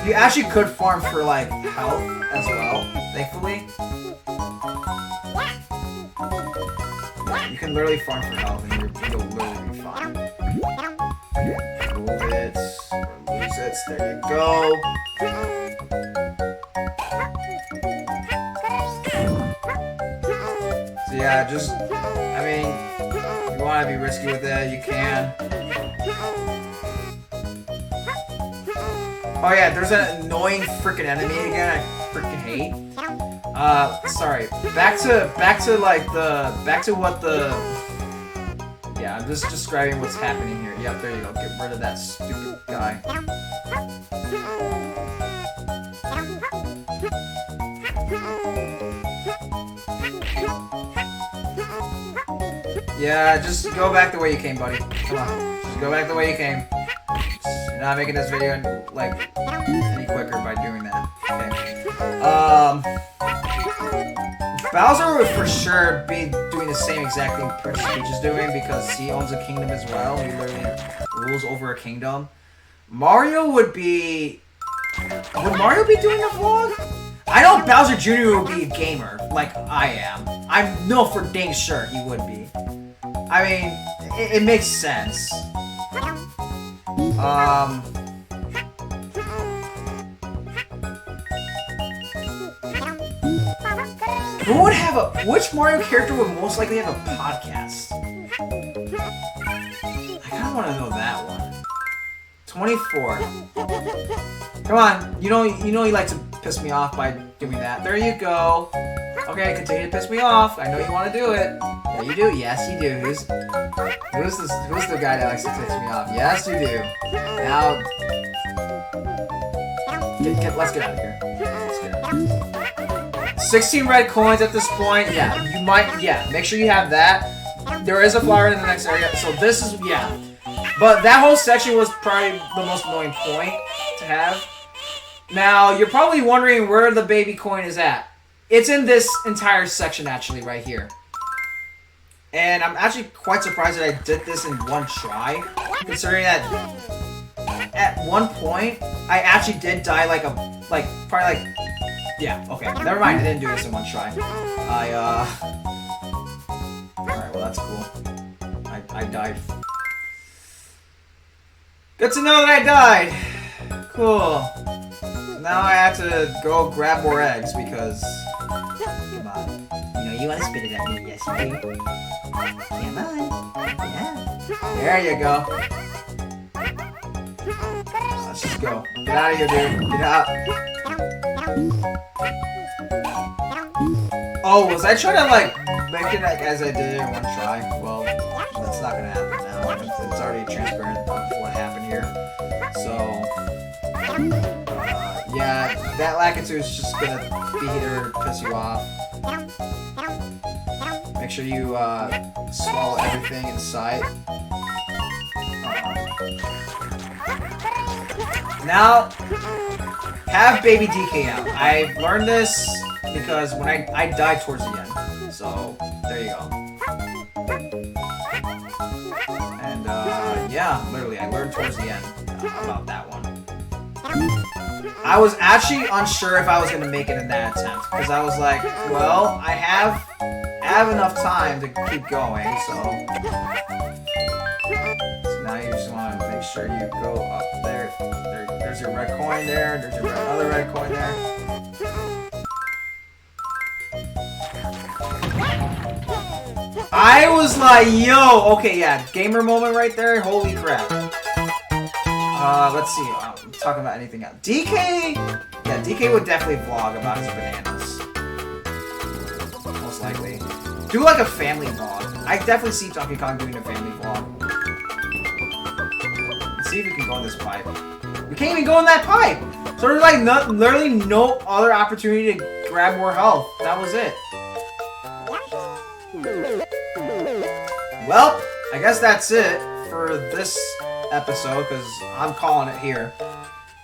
you actually could farm for, like, health as well, thankfully. Yeah, you can literally farm for health and you'll literally be fine. Move it, or lose it, there you go. So yeah, just, I mean, if you want to be risky with it, you can. Oh yeah, there's an annoying freaking enemy again. I freaking hate. Sorry. Back to what the. Yeah, I'm just describing what's happening here. Yep, there you go. Get rid of that stupid guy. Yeah, just go back the way you came, buddy. Come on, just go back the way you came. You're not making this video like any quicker by doing that. Okay. Bowser would for sure be doing the same exact thing Princess Peach is doing because he owns a kingdom as well. He literally rules over a kingdom. Mario would be... Would Mario be doing a vlog? I know Bowser Jr. would be a gamer, like I am. I know for dang sure he would be. I mean, it makes sense. Who would have a... Which Mario character would most likely have a podcast? I kind of want to know that one. 24. Come on, you know you like to piss me off by doing that. There you go. Okay, continue to piss me off. I know you want to do it. Yeah, you do. Yes, you do. Who's the guy that likes to piss me off? Yes, you do. Now, Let's get out of here. Let's get out of here. 16 red coins at this point. Yeah, you might. Yeah, make sure you have that. There is a flower in the next area, so this is But that whole section was probably the most annoying point to have. Now you're probably wondering where the baby coin is at. It's in this entire section actually, right here. And I'm actually quite surprised that I did this in one try, considering that at one point I actually did die okay, never mind, I didn't do this in one try. Alright, well that's cool. I died. Good to know that I died! Cool. So now I have to go grab more eggs because... Come on. You know you want to spit it at me, yes you do. Come on. Yeah. There you go. Let's just go. Get out of here, dude. Get out. Oh, was I trying to, like, make it like as I did it in one try? Well, that's not gonna happen now. It's already transparent of what happened here. So, yeah, that Lakitu is just gonna be here to piss you off. Make sure you, swallow everything in sight. Now, have baby DK out. I've learned this because when I died towards the end. So, there you go. And, yeah, literally, I learned towards the end about that one. I was actually unsure if I was going to make it in that attempt. Because I was like, well, I have enough time to keep going, so now you just want to make sure you go up there. There's your red coin there. There's your other red coin there. I was like, yo, okay, yeah, gamer moment right there. Holy crap. Let's see. I'm talking about anything else. DK, yeah, DK would definitely vlog about his bananas. Most likely. Do like a family vlog. I definitely see Donkey Kong doing a family vlog. Let's see if we can go in this pipe. We can't even go in that pipe! So there's like literally no other opportunity to grab more health. That was it. Well, I guess that's it for this episode, because I'm calling it here.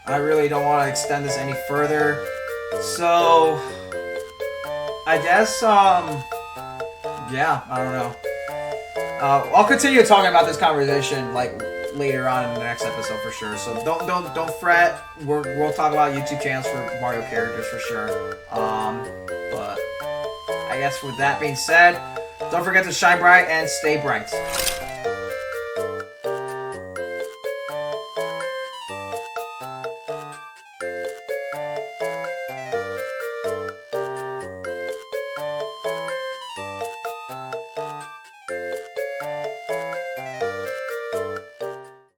I really don't want to extend this any further. So, I guess, yeah, I don't know. I'll continue talking about this conversation like later on in the next episode for sure. So don't fret. We'll talk about YouTube channels for Mario characters for sure. But I guess with that being said, don't forget to shine bright and stay bright.